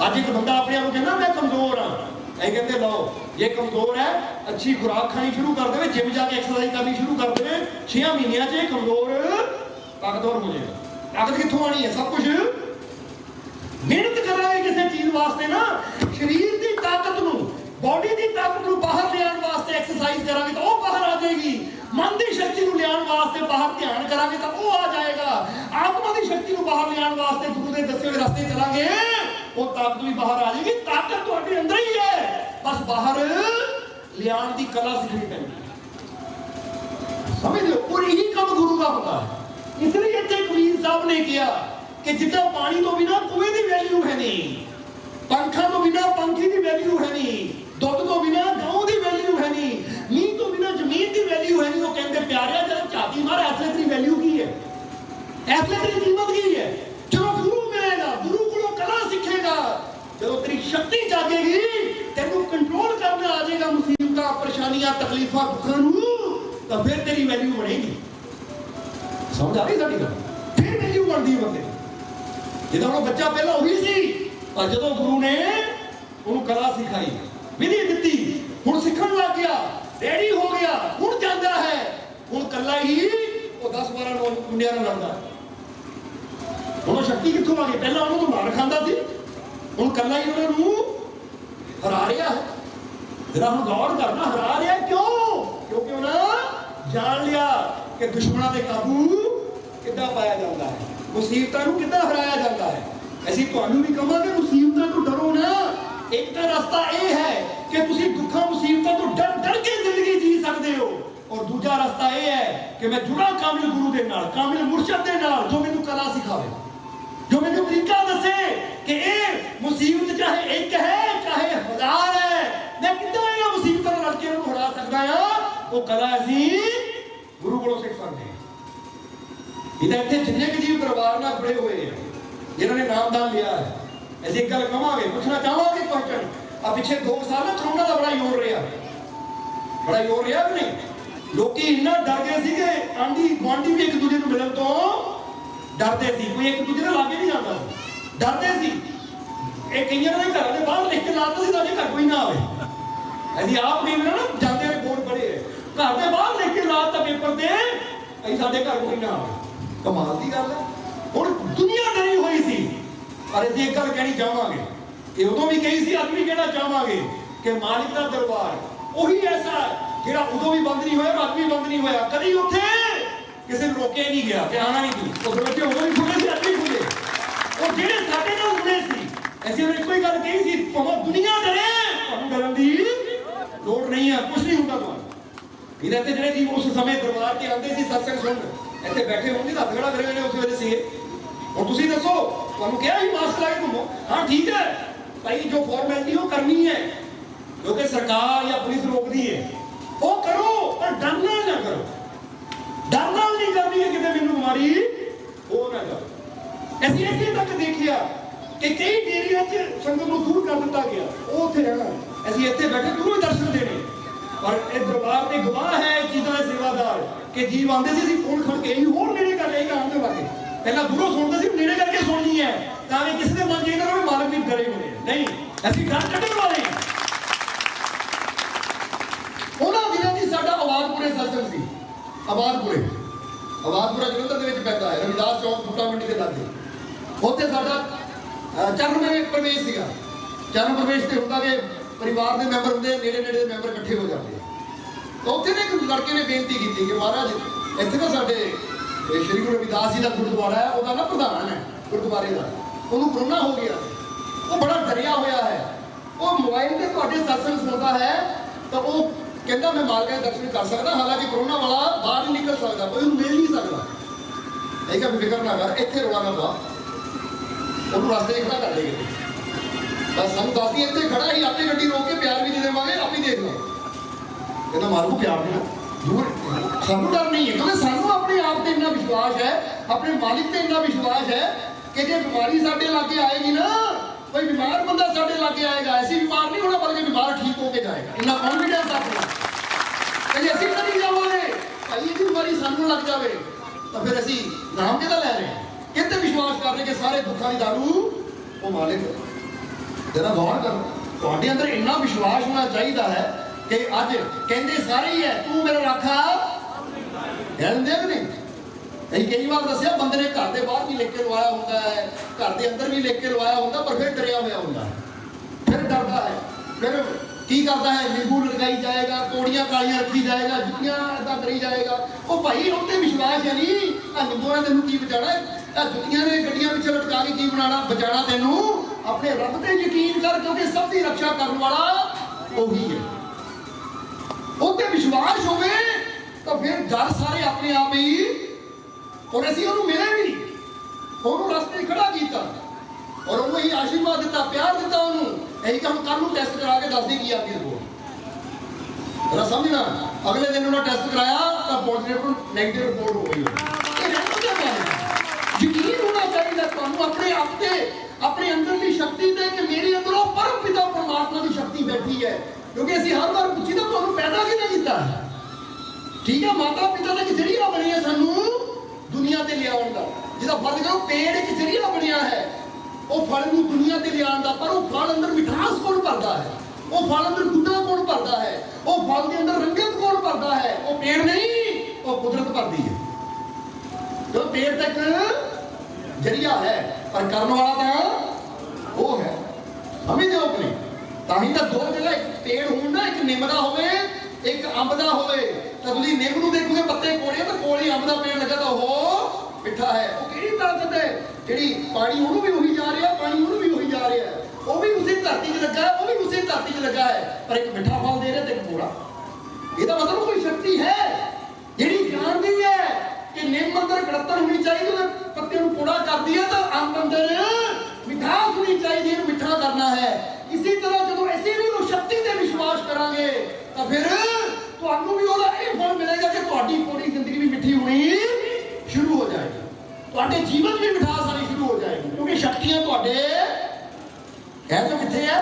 अज एक बंदा अपने आप को कहना मैं कमजोर हाँ, ये कहते लो ये कमजोर है, अच्छी खुराक खानी शुरू कर दे, जिम जाके एक्सरसाइज करनी शुरू कर दे, 6 महीनों से कमजोर ताकतवर हो जाएगा। ताकत कित्थों आनी है? सब कुछ मेहनत करांगे किसी चीज वास्ते ना, शरीर की ताकत नूं, बॉडी की ताकत नूं बाहर लियाण वास्ते एक्सरसाइज करांगे तो वो बाहर आ जाएगी, मन की शक्ति नूं लियाण वास्ते बाहर ध्यान करांगे तो वो आ जाएगा, आत्मा की शक्ति नूं बाहर लियाण वास्ते गुरु के दसे हुए रास्ते चलांगे वो ताकत भी बाहर आ जाएगी। ताकत तुहाडे अंदर ही है, बस बाहर लियाण की कला सीखनी पैंदी, समझ लो। और यही काम गुरु का होता है। इसलिए इत्थे कबीर साहब ने किया कि जिद्दां पानी तो बिना कुएं की वैल्यू है नहीं, पंखा तो बिना पंखी की वैल्यू है नहीं, दुध तो बिना गांव की वैल्यू है नहीं, नींह तो बिना जमीन की वैल्यू है नहीं। वो कहते प्यारे जब झाती मार ऐसले तेरी वैल्यू की है, ऐसले तेरी कीमत की है। जो गुरु मिलेगा, गुरु को कला सीखेगा, जो तेरी शक्ति जागेगी, तेनू कंट्रोल करना आ जाएगा मुसीबतां, परेशानियां, तकलीफां, दुखां नूं, तो फिर तेरी वैल्यू बढ़ेगी। समझ आ रही साडी गल? फिर वैल्यू बढ़ती है बंदे। जिदा वो बच्चा पहला वही सी, पर जो गुरु ने उन्होंने कला सिखाई, विधि दी, हुण सीखण लग गया, रेडी हो गया, हुण जांदा है, हुण कला ही वो 10-12 मुंडियां नाल लड़दा। हुण शक्ति कित्थों आ गई? पहला उन्होंने मार खांदा सी, हुण कला ही उन्होंने हरा रहा है। जरा हुण गौर करना, हरा रहा है क्यों? क्योंकि उन्हें जान लिया कि दुश्मनों के काबू किद्दां पाया जाता है, मुसीबतों को किद्दां हराया जाता है। ਅਸੀਂ ਤੁਹਾਨੂੰ ਵੀ ਕਹਾਂਗੇ ਮੁਸੀਬਤਾਂ ਤੋਂ ਡਰੋ ਨਾ। ਇੱਕ ਤਾਂ ਰਸਤਾ ਇਹ ਹੈ ਕਿ ਤੁਸੀਂ ਦੁੱਖਾਂ ਮੁਸੀਬਤਾਂ ਤੋਂ ਡਰ ਕੇ ਜ਼ਿੰਦਗੀ ਜੀ ਸਕਦੇ ਹੋ, ਔਰ ਦੂਜਾ ਰਸਤਾ ਇਹ ਹੈ ਕਿ ਮੈਂ ਜੁੜਾ ਕਾਮਿਲ ਗੁਰੂ ਦੇ ਨਾਲ, ਕਾਮਿਲ ਮੁਰਸ਼ਦ ਦੇ ਨਾਲ, ਜੋ ਮੈਨੂੰ ਕਲਾ ਸਿਖਾਵੇ, ਜੋ ਮੈਨੂੰ ਤਰੀਕਾ ਦੱਸੇ ਕਿ ਇਹ ਮੁਸੀਬਤ ਚਾਹੇ ਇੱਕ ਹੈ ਚਾਹੇ 1000 ਹੈ, ਮੈਂ ਕਿੱਦਾਂ ਇਹਨਾਂ ਮੁਸੀਬਤਾਂ ਨਾਲ ਲੜ ਕੇ ਉਹਨੂੰ ਹਰਾ ਸਕਦਾ ਹਾਂ। ਉਹ ਕਲਾ ਅਸੀਂ ਗੁਰੂ ਕੋਲੋਂ ਸਿੱਖ ਸਕਦੇ ਹਾਂ। ਇਹਦਾ ਇੱਥੇ ਜਿੰਨੇ ਕਿ ਜੀਵ ਪਰਿਵਾਰ ਨਾਲ ਜੁੜੇ ਹੋਏ ਆ, जिन्होंने नामदान लिया है, ऐसी एक गल कहांगे, पूछना चाहांगे क्वेश्चन। अब पिछले 2 साल ना कोरोना का बड़ा जोर रहा कि नहीं, लोग इन्ना डर गए थे कि आंधी गुआंढी भी एक दूसरे को मिलन तो डरते थे, कोई एक दूसरे लागे नहीं जाता, डरते थे। एक कई ने घर के बाहर लिख के लाता सी ताकि घर कोई ना आए, ऐसी आप नहीं ना जाते रिपोर्ट पढ़े घर के बाहर लिख के लाता पेपर से कई साडे घर कोई ना आए। कमाल की गल है। ਹੁਣ ਦੁਨੀਆ ਡਰੀ ਹੋਈ ਸੀ, ਪਰ ਅਸੀਂ ਇੱਕ ਗੱਲ ਕਹਿਣੀ ਚਾਹਾਂਗੇ, ਇਹ ਉਦੋਂ ਵੀ ਕਹੀ ਸੀ, ਅੱਜ ਵੀ ਕਹਿਣਾ ਚਾਹਾਂਗੇ ਕਿ ਮਾਲਿਕ ਦਾ ਦਰਬਾਰ ਉਹੀ ਐਸਾ ਜਿਹੜਾ ਉਦੋਂ ਵੀ ਬੰਦ ਨਹੀਂ ਹੋਇਆ, ਅੱਜ ਵੀ ਬੰਦ ਨਹੀਂ ਹੋਇਆ। ਕਦੀ ਉੱਥੇ ਕਿਸੇ ਨੂੰ ਰੋਕਿਆ ਨਹੀਂ ਗਿਆ ਕਿ ਆਣਾ ਨਹੀਂ ਤੂੰ। ਉਹ ਦਰਵਾਜ਼ੇ ਉਦੋਂ ਵੀ ਖੁੱਲੇ ਸੀ, ਅੱਜ ਵੀ ਖੁੱਲੇ। ਉਹ ਜਿਹੜੇ ਸਾਡੇ ਨਾਲ ਜੁੜੇ ਸੀ, ਅਸੀਂ ਉਹਨੂੰ ਇੱਕੋ ਹੀ ਗੱਲ ਕਹੀ ਸੀ, ਭਾਵੇਂ ਦੁਨੀਆ ਡਰੇ, ਤੁਹਾਨੂੰ ਡਰਨ ਦੀ ਲੋੜ ਨਹੀਂ ਹੈ, ਕੁਝ ਨਹੀਂ ਹੁੰਦਾ ਤੁਹਾਨੂੰ। ਇਹਦੇ ਤੇ ਜਿਹੜੇ ਜੀ ਉਸ ਸਮੇਂ ਦਰਬਾਰ ਤੇ ਆਉਂਦੇ ਸੀ ਸਤਸੰਗ ਸੁਣਨ, ਇੱਥੇ ਬੈਠੇ ਹੋਣਗੇ ਤਾਂ ਖੜਾ ਕਰੇ ਨੇ ਉਸ ਵੇਲੇ ਸੀਗੇ। और तुसी दसो, तुहानू क्या ही मास्क लगा के घूमो, हाँ ठीक है भाई, जो फॉर्मेलिटी वो करनी है क्योंकि सरकार या पुलिस रोकती है, वो करो, पर डर नाल ना करो। डर नाल नहीं करनी है कि मैनू बीमारी हो ना जाए। ऐसी ऐसी तक देखिया कि कई डेरिया च संगत को दूर कर दिता गया, वो उत्थे रहना, ऐसी इत्थे बैठे दूरों दर्शन देने। पर ये दरबार के गवाह है चीज़ों के सेवादार कि जीव आते सी फोन खड़ के होर नेड़े कर लेगा आने वाले, पहला दूरों सुनते सी, नेड़े करके सुननी है ताकि किसी के मन च ना मालक भी डरे हुए नहीं। ਅਸੀਂ ਡਰ ਕੱਢਣ ਵਾਲੇ ਹਾਂ। ਉਹਨਾਂ ਦਿਨਾਂ ਦੀ ਸਾਡਾ ਆਵਾਜ਼ਪੁਰੇ ਸਤਸੰਗ ਸੀ। ਆਵਾਜ਼ਪੁਰਾ ਜਲੰਧਰ ਦੇ ਵਿੱਚ ਪੈਂਦਾ ਹੈ, ਰਵਿਦਾਸ ਚੌਕ ਬੂਟਾ ਮੰਡੀ ਦੇ ਲਾਗੇ। ਉੱਥੇ ਸਾਡਾ ਚਰਨ ਪ੍ਰਵੇਸ਼ ਸੀਗਾ। ਚਰਨ ਪ੍ਰਵੇਸ਼ ਤੇ ਹੁੰਦਾ ਕਿ ਪਰਿਵਾਰ ਦੇ ਮੈਂਬਰ ਹੁੰਦੇ, ਨੇੜੇ ਨੇੜੇ ਦੇ ਮੈਂਬਰ ਇਕੱਠੇ ਹੋ ਜਾਂਦੇ। ਤਾਂ ਉੱਥੇ ਨੇ ਇੱਕ ਲੜਕੇ ਨੇ ਬੇਨਤੀ ਕੀਤੀ ਕਿ ਮਹਾਰਾਜ ਇੱਥੇ ਨਾ ਸਾਡੇ ਸ਼੍ਰੀ ਗੁਰੂ ਰਵਿਦਾਸ ਜੀ ਦਾ ਗੁਰਦੁਆਰਾ ਹੈ, ਉਹਦਾ ਨਾ ਪ੍ਰਧਾਨ ਹੈ ਗੁਰਦੁਆਰੇ ਦਾ, ਉਹਨੂੰ ਕਰੋਨਾ ਹੋ ਗਿਆ, ਉਹ ਬੜਾ ਡਰਿਆ ਹੋਇਆ ਹੈ, ਉਹ ਮੋਬਾਈਲ ਤੇ ਤੁਹਾਡੇ ਸਤਸੰਗ ਸੁਣਦਾ ਹੈ, ਤਾਂ ਉਹ ਕਹਿੰਦਾ ਮੈਂ ਮਾਲਕਾਂ ਦੇ ਦਰਸ਼ਨ ਕਰ ਸਕਦਾ, ਹਾਲਾਂਕਿ ਕਰੋਨਾ ਵਾਲਾ ਬਾਹਰ ਨਹੀਂ ਨਿਕਲ ਸਕਦਾ, ਕੋਈ ਉਹਨੂੰ ਮਿਲ ਨਹੀਂ ਸਕਦਾ। ਇਹ ਕਿਹਾ ਫਿਕਰ ਨਾ ਕਰ, ਇੱਥੇ ਰੋਣਾ ਨਾ ਪਾ, ਉਹਨੂੰ ਰਸਤੇ ਖੜਾ ਕਰ ਦੇਗੇ। ਬਸ ਸਾਨੂੰ ਦੱਸਦੀ ਇੱਥੇ ਖੜਾ ਹੀ, ਆਪੇ ਗੱਡੀ ਰੋਕ ਕੇ ਪਿਆਰ ਵੀ ਦੇ ਦੇਵਾਂਗੇ, ਆਪੇ ਦੇਖ ਲਓ। ਕਹਿੰਦਾ ਮਾਰੂ ਪਿਆਰ ਦੇਣਾ ਦੂਰ, ਸਾਨੂੰ ਡਰ ਨਹੀਂ ਹੈ, ਕਿਉਂਕਿ ਸਾਨੂੰ ਆਪਣੇ ਆਪ ਤੇ ਇੰਨਾ ਵਿਸ਼ਵਾਸ ਹੈ, ਆਪਣੇ ਮਾਲਿਕ ਤੇ ਇੰਨਾ ਵਿਸ਼ਵਾਸ ਹੈ ਕਿ ਜੇ ਬਿਮਾਰੀ ਸਾਡੇ ਲਾਗੇ ਆਏਗੀ ਨਾ, ਕੋਈ ਬਿਮਾਰ ਬੰਦਾ ਸਾਡੇ ਲਾਗੇ ਆਏਗਾ, ਐਸੀ ਬਿਮਾਰ ਨਹੀਂ ਹੋਣਾ ਬਲਕਿ ਬਿਮਾਰ ਠੀਕ ਹੋ ਕੇ ਜਾਏਗਾ। ਇੰਨਾ ਕੌਨਫੀਡੈਂਸ ਆਪਣਾ ਕਿ ਅਸੀਂ ਕਦੀ ਜਾਵਾਂਗੇ ਭਾਈ ਇਹ ਬਿਮਾਰੀ ਸਾਨੂੰ ਲੱਗ ਜਾਵੇ ਤਾਂ ਫਿਰ ਅਸੀਂ ਨਾਮ ਕਿਹਦਾ ਲੈ ਰਹੇ ਹਾਂ, ਕਿਤੇ ਵਿਸ਼ਵਾਸ ਕਰ ਰਹੇ ਕਿ ਸਾਰੇ ਦੁੱਖਾਂ ਦੀ ਦਾਰੂ ਉਹ ਮਾਲਿਕ। ਜਰਾ ਗੌਰ ਕਰੋ, ਤੁਹਾਡੇ ਅੰਦਰ ਇੰਨਾ ਵਿਸ਼ਵਾਸ ਹੋਣਾ ਚਾਹੀਦਾ ਹੈ ਕਿ ਅੱਜ ਕਹਿੰਦੇ ਸਾਰੇ ਹੀ ਹੈ ਤੂੰ ਮੇਰਾ ਰਾਖਾ ਕਹਿੰਦੇ ਕਿ ਨਹੀਂ। ਅਸੀਂ ਕਈ ਵਾਰ ਦੱਸਿਆ ਬੰਦੇ ਨੇ ਘਰ ਦੇ ਬਾਹਰ ਵੀ ਲਿਖ ਕੇ ਲਵਾਇਆ ਹੁੰਦਾ ਹੈ, ਘਰ ਦੇ ਅੰਦਰ ਵੀ ਲਿਖ ਕੇ ਲਵਾਇਆ ਹੁੰਦਾ, ਪਰ ਫਿਰ ਡਰਿਆ ਹੋਇਆ ਹੁੰਦਾ, ਫਿਰ ਡਰਦਾ ਹੈ, ਫਿਰ ਕੀ ਕਰਦਾ ਹੈ, ਨਿੰਬੂ ਲਗਾਈ ਜਾਏਗਾ, ਤੋੜੀਆਂ ਕਾਲੀਆਂ ਰੱਖੀ ਜਾਏਗਾ, ਜੁੱਤੀਆਂ ਏਦਾਂ ਕਰੀ ਜਾਏਗਾ। ਉਹ ਭਾਈ ਉੱਤੇ ਵਿਸ਼ਵਾਸ ਹੈ ਨਹੀਂ, ਆ ਨਿੰਬੂ ਨੇ ਤੈਨੂੰ ਕੀ ਬਚਾਣਾ, ਆ ਜੁੱਤੀਆਂ ਨੇ ਗੱਡੀਆਂ ਪਿੱਛੇ ਲਟਕਾ ਕੇ ਕੀ ਬਣਾਣਾ ਬਚਾਣਾ ਤੈਨੂੰ, ਆਪਣੇ ਰੱਬ ਤੇ ਯਕੀਨ ਕਰ, ਕਿਉਂਕਿ ਸਭ ਦੀ ਰੱਖਿਆ ਕਰਨ ਵਾਲਾ ਉਹੀ ਹੈ। ਉੱਤੇ ਵਿਸ਼ਵਾਸ ਹੋਵੇ ਤਾਂ ਫਿਰ ਡਰ ਸਾਰੇ ਆਪਣੇ ਆਪ ਹੀ। ਔਰ ਅਸੀਂ ਉਹਨੂੰ ਮਿਲੇ ਵੀ, ਉਹਨੂੰ ਰਸਤੇ ਖੜਾ ਕੀਤਾ ਔਰ ਉਹਨੂੰ ਹੀ ਆਸ਼ੀਰਵਾਦ ਦਿੱਤਾ, ਪਿਆਰ ਦਿੱਤਾ ਉਹਨੂੰ। ਇਹੀ ਕੰਮ ਕੱਲ ਨੂੰ ਟੈਸਟ ਕਰਾ ਕੇ ਦੱਸਦੀ ਕੀ ਆਦੀ ਰਿਪੋਰਟ, ਜਰਾ ਸਮਝਣਾ। ਅਗਲੇ ਦਿਨ ਉਹਨਾਂ ਟੈਸਟ ਕਰਾਇਆ ਤਾਂ ਪੋਜ਼ਿਟਿਵ ਨੈਗੇਟਿਵ ਰਿਪੋਰਟ ਹੋ ਗਈ। ਇਹ ਰਹਿਣ ਦਾ ਯਕੀਨ ਹੋਣਾ ਚਾਹੀਦਾ ਤੁਹਾਨੂੰ ਆਪਣੇ ਆਪ ਤੇ, ਆਪਣੇ ਅੰਦਰਲੀ ਸ਼ਕਤੀ ਤੇ ਕਿ ਮੇਰੇ ਅੰਦਰੋਂ ਪਰਮ ਪਿਤਾ ਪਰਮਾਤਮਾ ਦੀ ਸ਼ਕਤੀ ਬੈਠੀ ਹੈ। ਕਿਉਂਕਿ ਅਸੀਂ ਹਰ ਵਾਰ ਪੁੱਛੀਦਾ ਤੁਹਾਨੂੰ ਪੈਦਾ ਕਿਹਨੇ ਕੀਤਾ, ਠੀਕ ਹੈ, ਮਾਤਾ ਪਿਤਾ ਦਾ ਇੱਕ ਜ਼ਰੀਆ ਬਣਿਆ ਸਾਨੂੰ ਦੁਨੀਆ ਤੇ ਲਿਆਉਣ ਦਾ, ਜਿਹਦਾ ਫਰਜ਼ ਕਰੋ ਪੇੜ ਇੱਕ ਜ਼ਰੀਆ ਬਣਿਆ ਹੈ ਉਹ ਫਲ ਨੂੰ ਦੁਨੀਆ ਤੇ ਲਿਆਉਣ ਦਾ, ਪਰ ਉਹ ਫਲ ਅੰਦਰ ਮਿਠਾਸ ਕੌਣ ਭਰਦਾ ਹੈ, ਉਹ ਫਲ ਅੰਦਰ ਗੁੱਦਾ ਕੌਣ ਭਰਦਾ ਹੈ, ਉਹ ਫਲ ਦੇ ਅੰਦਰ ਰੰਗਤ ਕੌਣ ਭਰਦਾ ਹੈ, ਉਹ ਪੇੜ ਨਹੀਂ, ਉਹ ਕੁਦਰਤ ਭਰਦੀ ਹੈ। ਜੋ ਪੇੜ ਤੱਕ ਜ਼ਰੀਆ ਹੈ ਪਰ ਕਰਨ ਵਾਲਾ ਤਾਂ ਉਹ ਹੈ। ਸਮਝਦੇ ਹੋ ਕਿ ਨਹੀਂ? ਤਾਂ ਹੀ ਤਾਂ ਦੋ ਜਗ੍ਹਾ ਇੱਕ ਪੇੜ ਹੋਣ ਨਾ, ਇੱਕ ਨਿੰਮ ਦਾ ਹੋਵੇ ਇੱਕ ਅੰਬ ਦਾ ਹੋਵੇ, ਤਾਂ ਤੁਸੀਂ ਨਿੰਮ ਨੂੰ ਦੇਖੋਗੇ ਪੱਤੇ ਕੋੜੇ, ਤਾਂ ਕੋਲ ਹੀ ਅੰਬ ਦਾ ਪੇੜ ਲੱਗਾ ਤਾਂ ਉਹ ਮਿੱਠਾ ਹੈ। ਉਹ ਕਿਹੜੀ ਤਾਕਤ ਹੈ ਜਿਹੜੀ ਪਾਣੀ ਉਹਨੂੰ ਵੀ ਉਹੀ ਜਾ ਰਿਹਾ, ਪਾਣੀ ਉਹਨੂੰ ਵੀ ਉਹੀ ਜਾ ਰਿਹਾ, ਉਹ ਵੀ ਉਸੇ ਧਰਤੀ 'ਚ ਲੱਗਾ ਹੈ, ਉਹ ਵੀ ਉਸੇ ਧਰਤੀ 'ਚ ਲੱਗਾ ਹੈ, ਪਰ ਇੱਕ ਮਿੱਠਾ ਫਲ ਦੇ ਰਿਹਾ ਤੇ ਇੱਕ ਕੋੜਾ। ਇਹਦਾ ਮਤਲਬ ਕੋਈ ਸ਼ਕਤੀ ਹੈ ਜਿਹੜੀ ਜਾਣਦੀ ਹੈ ਕਿ ਨਿੰਮ ਅੰਦਰ ਕੜੱਤਣ ਹੋਣੀ ਚਾਹੀਦੀ, ਉਹਦੇ ਪੱਤੇ ਨੂੰ ਕੋੜਾ ਕਰਦੀ ਹੈ, ਤਾਂ ਅੰਬ ਅੰਦਰ ਮਿਠਾਸ ਹੋਣੀ ਚਾਹੀਦੀ, ਇਹਨੂੰ ਮਿੱਠਾ ਕਰਨਾ ਹੈ। ਇਸੇ ਤਰ੍ਹਾਂ ਜਦੋਂ ਅਸੀਂ ਵੀ ਉਹ ਸ਼ਕਤੀ ਤੇ ਵਿਸ਼ਵਾਸ ਕਰਾਂਗੇ ਤਾਂ ਫਿਰ ਤੁਹਾਨੂੰ ਵੀ ਉਹਦਾ ਇਹ ਫਲ ਮਿਲੇਗਾ ਕਿ ਤੁਹਾਡੀ ਪੂਰੀ ਜ਼ਿੰਦਗੀ ਵੀ ਮਿੱਠੀ ਹੋਣੀ ਸ਼ੁਰੂ ਹੋ ਜਾਏਗੀ, ਤੁਹਾਡੇ ਜੀਵਨ ਵੀ ਮਿਠਾਸ ਆਣੀ ਸ਼ੁਰੂ ਹੋ ਜਾਏਗੀ, ਕਿਉਂਕਿ ਸ਼ਕਤੀਆਂ ਤੁਹਾਡੇ ਕਹਿ ਦੋ ਕਿੱਥੇ ਹੈ।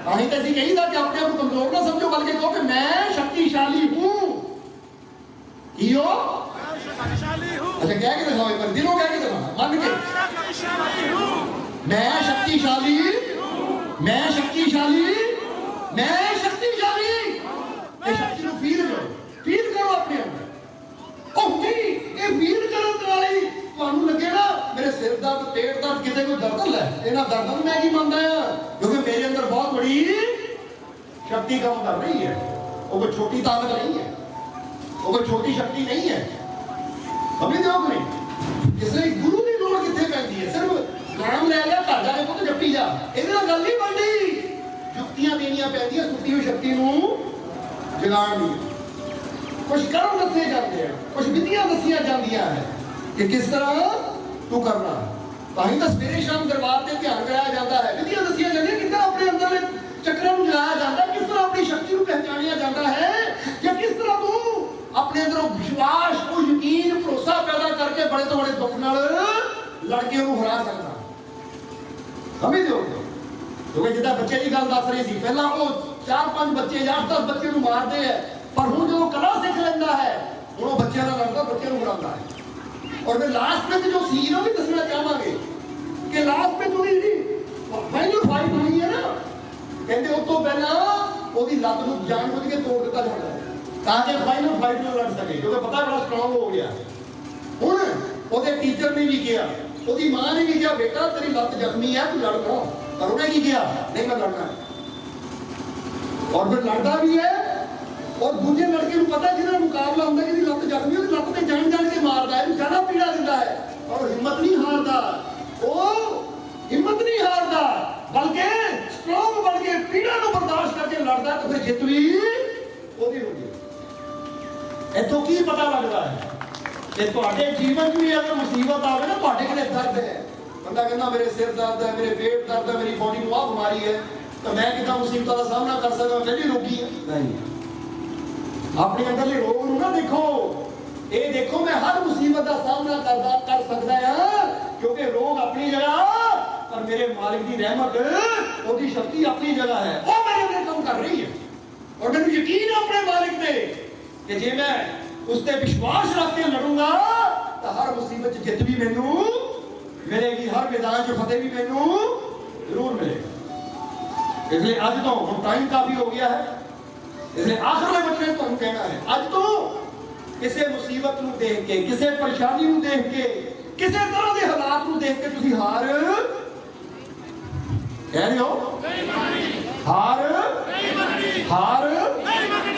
ਤਾਂ ਹੀ ਤਾਂ ਅਸੀਂ ਕਹੀਦਾ ਕਿ ਆਪਣੇ ਆਪ ਨੂੰ ਕਮਜ਼ੋਰ ਨਾ ਸਮਝੋ, ਬਲਕਿ ਕਹੋ ਕਿ ਮੈਂ ਸ਼ਕਤੀਸ਼ਾਲੀ ਹੂੰ। ਕੀ ਹੋ? अच्छा क्या के दिखाओ, एक बार दिलों क्या के दिखाओ, मन के मैं शक्तिशाली, मैं शक्तिशाली, मैं शक्तिशाली। ये शक्ति को फील करो अपने अंदर। ओ नहीं, ये फील करो वाली ਤੁਹਾਨੂੰ ਲੱਗੇ ਨਾ ਮੇਰੇ ਸਿਰ ਦਰਦ, ਪੇਟ ਦਰਦ, ਕਿਤੇ ਕੋਈ ਦਰਦ ਲੈ, ਇਹਨਾਂ ਦਰਦਾਂ ਨੂੰ ਮੈਂ ਕੀ ਮੰਨਦਾ ਆ, ਕਿਉਂਕਿ ਮੇਰੇ ਅੰਦਰ ਬਹੁਤ ਬੜੀ ਸ਼ਕਤੀ ਕੰਮ ਕਰ ਰਹੀ ਹੈ। ਉਹ ਕੋਈ ਛੋਟੀ ਤਾਕਤ ਨਹੀਂ ਹੈ, ਉਹ ਕੋਈ ਛੋਟੀ ਸ਼ਕਤੀ ਨਹੀਂ ਹੈ। ਸਮਝਦੇ ਹੋ ਕਿ ਨਹੀਂ? ਕਿਸੇ ਗੁਰੂ ਦੀ ਲੋੜ ਕਿੱਥੇ ਪੈਂਦੀ ਹੈ? ਸਿਰਫ ਨਾਮ ਲੈ ਲਿਆ, ਘਰ ਜਾ ਕੇ ਪੁੱਤ ਜੱਪੀ ਜਾ, ਇਹਦੇ ਨਾਲ ਗੱਲ ਨਹੀਂ ਬਣਦੀ। ਯੁਕਤੀਆਂ ਦੇਣੀਆਂ ਪੈਂਦੀਆਂ ਸੁੱਤੀ ਹੋਈ ਸ਼ਕਤੀ ਨੂੰ ਜਗਾਉਣ ਲਈ। ਕੁਝ ਕਰਮ ਦੱਸੇ ਜਾਂਦੇ ਆ, ਕੁਝ ਵਿਧੀਆਂ ਦੱਸੀਆਂ ਜਾਂਦੀਆਂ ਹੈ ਕਿ ਕਿਸ ਤਰ੍ਹਾਂ ਤੂੰ ਕਰਨਾ। ਤਾਂ ਹੀ ਤਾਂ ਸਵੇਰੇ ਸ਼ਾਮ ਦਰਬਾਰ ਤੇ ਧਿਆਨ ਕਰਾਇਆ ਜਾਂਦਾ ਹੈ, ਵਿਧੀਆਂ ਦੱਸੀਆਂ ਜਾਂਦੀਆਂ ਕਿੱਦਾਂ ਆਪਣੇ ਅੰਦਰ ਚੱਕਰਾਂ ਨੂੰ ਜਗਾਇਆ ਜਾਂਦਾ, ਕਿਸ ਤਰ੍ਹਾਂ ਆਪਣੀ ਸ਼ਕਤੀ ਨੂੰ ਪਹਿਚਾਣਿਆ ਜਾਂਦਾ ਹੈ, ਜਾਂ ਕਿਸ ਤਰ੍ਹਾਂ ਤੂੰ ਆਪਣੇ ਅੰਦਰੋਂ ਵਿਸ਼ਵਾਸ, ਉਹ ਯਕੀਨ, ਭਰੋਸਾ ਪੈਦਾ ਕਰਕੇ ਬੜੇ ਤੋਂ ਬੜੇ ਦੁੱਖ ਨਾਲ ਲੜ ਕੇ ਉਹਨੂੰ ਹਰਾ ਸਕਦਾ। ਸਮਝਦੇ ਹੋ? ਕਿਉਂਕਿ ਜਿੱਦਾਂ ਬੱਚੇ ਦੀ ਗੱਲ ਦੱਸ ਰਹੀ ਸੀ, ਪਹਿਲਾਂ ਉਹ 4-5 ਬੱਚੇ ਜਾਂ 8-10 ਬੱਚੇ ਨੂੰ ਮਾਰਦੇ ਆ, ਪਰ ਹੁਣ ਜਦੋਂ ਕਲਾ ਸਿੱਖ ਲੈਂਦਾ ਹੈ ਹੁਣ ਉਹ ਬੱਚਿਆਂ ਨਾਲ ਲੜਦਾ, ਬੱਚਿਆਂ ਨੂੰ ਹਰਾਉਂਦਾ ਹੈ। ਔਰ ਫਿਰ ਲਾਸਟ ਵਿੱਚ ਜੋ ਸੀਨ ਉਹ ਵੀ ਦੱਸਣਾ ਚਾਹਾਂਗੇ ਕਿ ਲਾਸਟ ਵਿੱਚ ਉਹਦੀ ਜਿਹੜੀ ਫਾਈਨਲ ਫਾਈਟ ਹੋਣੀ ਹੈ ਨਾ, ਕਹਿੰਦੇ ਉਸ ਤੋਂ ਪਹਿਲਾਂ ਉਹਦੀ ਲੱਤ ਨੂੰ ਜਾਣਬੁੱਝ ਕੇ ਤੋੜ ਦਿੱਤਾ ਜਾਂਦਾ ਹੈ ਤਾਂ ਕਿ ਫਾਈਨਲ ਫਾਈਟ ਨੂੰ ਲੜ ਸਕੇ, ਕਿਉਂਕਿ ਪਤਾ ਬੜਾ ਸਟਰੋਂਗ ਹੋ ਗਿਆ। ਹੁਣ ਉਹਦੇ ਟੀਚਰ ਨੇ ਵੀ ਕਿਹਾ, ਉਹਦੀ ਮਾਂ ਨੇ ਵੀ ਕਿਹਾ, ਬੇਟਾ ਤੇਰੀ ਲੱਤ ਜ਼ਖਮੀ ਹੈ, ਤੂੰ ਲੜਨਾ। ਪਰ ਉਹਨੇ ਕੀ ਕਿਹਾ, ਨਹੀਂ ਮੈਂ ਲੜਨਾ। ਔਰ ਫਿਰ ਲੜਦਾ ਵੀ ਹੈ, ਔਰ ਦੂਜੇ ਲੜਕੇ ਨੂੰ ਪਤਾ ਜਿਹਦਾ ਮੁਕਾਬਲਾ ਹੁੰਦਾ ਕਿ ਇਹਦੀ ਲੱਤ ਜ਼ਖਮੀ, ਉਹਦੀ ਲੱਤ ਤੇ ਜਾਣ ਕੇ ਮਾਰਦਾ ਹੈ, ਇਹਨੂੰ ਜ਼ਿਆਦਾ ਪੀੜਾ ਦਿੰਦਾ ਹੈ। ਔਰ ਹਿੰਮਤ ਨਹੀਂ ਹਾਰਦਾ, ਉਹ ਹਿੰਮਤ ਨਹੀਂ ਹਾਰਦਾ, ਬਲਕਿ ਸਟਰੋਂਗ ਬਣ ਕੇ ਪੀੜਾ ਨੂੰ ਬਰਦਾਸ਼ਤ ਕਰਕੇ ਲੜਦਾ, ਤੇ ਫਿਰ ਜਿੱਤ ਵੀ ਉਹਦੀ ਹੁੰਦੀ ਹੈ। ਇੱਥੋਂ ਕੀ ਪਤਾ ਲੱਗਦਾ ਹੈ ਕਿ ਤੁਹਾਡੇ ਜੀਵਨ 'ਚ ਵੀ ਅਗਰ ਮੁਸੀਬਤ ਆਵੇ ਨਾ, ਤੁਹਾਡੇ ਕੋਲੇ ਦਰਦ ਹੈ, ਬੰਦਾ ਕਹਿੰਦਾ ਮੇਰੇ ਸਿਰ ਦਰਦ ਹੈ, ਮੇਰੇ ਪੇਟ ਦਰਦ ਹੈ, ਮੇਰੀ ਬੋਡੀ ਨੂੰ ਆਹ ਬਿਮਾਰੀ ਹੈ, ਤਾਂ ਮੈਂ ਕਿੱਦਾਂ ਮੁਸੀਬਤਾਂ ਦਾ ਸਾਹਮਣਾ ਕਰ ਸਕਦਾ, ਪਹਿਲੀ ਰੋਗੀ ਹੈ। ਨਹੀਂ, ਆਪਣੇ ਅੰਦਰਲੇ ਰੋਗ ਨੂੰ ਨਾ ਦੇਖੋ, ਇਹ ਦੇਖੋ ਮੈਂ ਹਰ ਮੁਸੀਬਤ ਦਾ ਸਾਹਮਣਾ ਕਰ ਸਕਦਾ ਹਾਂ, ਕਿਉਂਕਿ ਰੋਗ ਆਪਣੀ ਜਗ੍ਹਾ, ਪਰ ਮੇਰੇ ਮਾਲਿਕ ਦੀ ਰਹਿਮਤ, ਉਹਦੀ ਸ਼ਕਤੀ ਆਪਣੀ ਜਗ੍ਹਾ ਹੈ, ਉਹ ਮੇਰੇ ਅੰਦਰ ਕੰਮ ਕਰ ਰਹੀ ਹੈ। ਔਰ ਮੈਨੂੰ ਯਕੀਨ ਹੈ ਆਪਣੇ ਮਾਲਿਕ ਤੇ ਕਿ ਜੇ ਮੈਂ ਉਸ ਤੇ ਵਿਸ਼ਵਾਸ ਰੱਖ ਕੇ ਲੜੂੰਗਾ ਤਾਂ ਹਰ ਮੁਸੀਬਤ 'ਚ ਜਿੱਤ ਵੀ ਮੈਨੂੰ ਮਿਲੇਗੀ, ਹਰ ਮੈਦਾਨ 'ਚ ਫਤਿਹ ਵੀ ਮੈਨੂੰ ਜ਼ਰੂਰ ਮਿਲੇਗਾ। ਇਸ ਲਈ ਅੱਜ ਤੋਂ ਹੁਣ ਟਾਈਮ ਕਾਫੀ ਹੋ ਗਿਆ ਹੈ, ਇਸ ਲਈ ਆਖਰ ਵਿੱਚ ਮੈਂ ਤੁਹਾਨੂੰ ਕਹਿਣਾ ਹੈ, ਅੱਜ ਤੋਂ ਕਿਸੇ ਮੁਸੀਬਤ ਨੂੰ ਦੇਖ ਕੇ, ਕਿਸੇ ਪਰੇਸ਼ਾਨੀ ਨੂੰ ਦੇਖ ਕੇ, ਕਿਸੇ ਤਰ੍ਹਾਂ ਦੇ ਹਾਲਾਤ ਨੂੰ ਦੇਖ ਕੇ ਤੁਸੀਂ ਹਾਰ ਕਹਿ ਰਹੇ ਹੋ, ਹਾਰ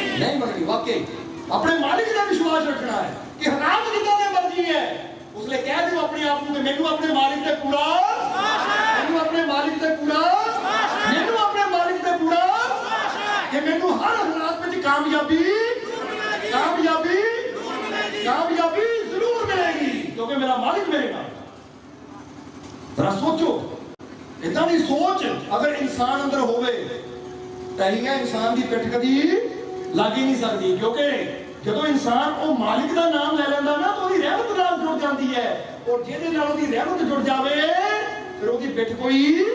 ਨਹੀਂ ਮੰਨਣੀ। ਵਾਕਈ ਆਪਣੇ ਮਾਲਿਕ ਦਾ ਵਿਸ਼ਵਾਸ ਰੱਖਣਾ ਹੈ ਕਿ ਹਾਲਾਤ ਜਿੱਦਾਂ ਦੇ ਮਰਜ਼ੀ ਹੈ, ਉਸ ਲਈ ਕਹਿ ਦਿਓ ਆਪਣੇ ਆਪ ਨੂੰ ਕਿ ਮੈਨੂੰ ਆਪਣੇ ਮਾਲਿਕ ਤੇ ਪੂਰਾ, ਮੈਨੂੰ ਆਪਣੇ ਮਾਲਿਕ ਤੇ ਪੂਰਾ, ਮੈਨੂੰ ਆਪਣੇ ਮਾਲਿਕ ਤੇ ਪੂਰਾ, ਕਿ ਮੈਨੂੰ ਹਰ ਹਾਲਾਤ ਵਿੱਚ ਕਾਮਯਾਬੀ ਜ਼ਰੂਰ ਮਿਲੇਗੀ, ਕਿਉਂਕਿ ਮੇਰਾ ਮਾਲਿਕ ਮੇਰੇ ਨਾਲ। ਜ਼ਰਾ ਸੋਚੋ, ਇਦਾਂ ਦੀ ਸੋਚ ਅਗਰ ਇਨਸਾਨ ਅੰਦਰ ਹੋਵੇ ਤਾਂ ਇਹ ਇਨਸਾਨ ਦੀ ਪਿੱਠ ਕਦੀ ਲੱਗ ਹੀ ਨਹੀਂ ਸਕਦੀ, ਕਿਉਂਕਿ ਜਦੋਂ ਇਨਸਾਨ ਉਹ ਮਾਲਿਕ ਦਾ ਨਾਮ ਲੈ ਲੈਂਦਾ ਨਾ ਤਾਂ ਉਹਦੀ ਰਹਿਮਤ ਨਾਲ ਜੁੜ ਜਾਂਦੀ ਹੈ, ਔਰ ਜਿਹਦੇ ਨਾਲ ਉਹਦੀ ਰਹਿਮਤ ਜੁੜ ਜਾਵੇ ਫਿਰ ਉਹਦੀ ਪਿੱਠ ਕੋਈ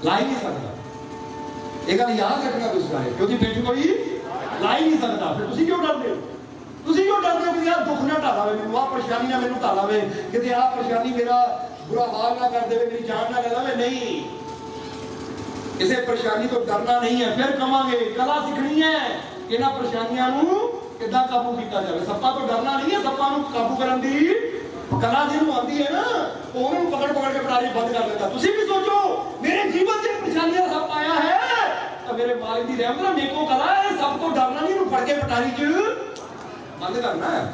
ਲਾ ਹੀ ਨਹੀਂ ਸਕਦਾ। ਇਹ ਗੱਲ ਯਾਦ ਰੱਖਣਾ ਤੁਸੀਂ ਸਾਰੇ, ਕਿਉਂਕਿ ਪਿੱਠ ਕੋਈ ਲਾ ਹੀ ਨਹੀਂ ਸਕਦਾ। ਫਿਰ ਤੁਸੀਂ ਕਿਉਂ ਡਰਦੇ ਹੋ? ਤੁਸੀਂ ਕਿਉਂ ਡਰਦੇ ਹੋ ਕਿ ਯਾਰ ਦੁੱਖ ਨਾ ਢਾ ਲਵੇ ਮੈਨੂੰ, ਆਹ ਪਰੇਸ਼ਾਨੀ ਨਾ ਮੈਨੂੰ ਢਾ ਲਵੇ, ਕਿਤੇ ਆਹ ਪਰੇਸ਼ਾਨੀ ਮੇਰਾ ਬੁਰਾ ਹਾਲ ਨਾ ਕਰ ਦੇਵੇ, ਮੇਰੀ ਜਾਨ ਨਾ ਲੈ ਲਵੇ। ਨਹੀਂ, ਕਿਸੇ ਪਰੇਸ਼ਾਨੀ ਤੋਂ ਡਰਨਾ ਨਹੀਂ ਹੈ। ਫਿਰ ਕਵਾਂਗੇ ਕਲਾ ਸਿੱਖਣੀ ਹੈ, ਇਹਨਾਂ ਪਰੇਸ਼ਾਨੀਆਂ ਨੂੰ ਕਿੱਦਾਂ ਕਾਬੂ ਕੀਤਾ ਜਾਵੇ। ਸੱਪਾਂ ਤੋਂ ਡਰਨਾ ਨਹੀਂ ਹੈ, ਸੱਪਾਂ ਨੂੰ ਕਾਬੂ ਕਰਨ ਦੀ ਕਲਾ ਜਿਹਨੂੰ ਆਉਂਦੀ ਹੈ ਨਾ, ਉਹਨਾਂ ਨੂੰ ਪਕੜ ਕੇ ਪਟਾਰੀ ਬੰਦ ਕਰ ਦਿੰਦਾ। ਤੁਸੀਂ ਵੀ ਸੋਚੋ, ਮੇਰੇ ਜੀਵਨ 'ਚ ਪਰੇਸ਼ਾਨੀਆਂ ਸੱਪ ਆਇਆ ਹੈ ਤਾਂ ਮੇਰੇ ਮਾਲਿਕ ਦੀ ਰਹਿਮਤ ਨਾਲ ਮੇਕੋ ਕਲਾ ਹੈ, ਸਭ ਤੋਂ ਡਰਨਾ ਨਹੀਂ, ਇਹਨੂੰ ਫੜ ਕੇ ਪਟਾਰੀ 'ਚ ਬੰਦ ਕਰਨਾ ਹੈ।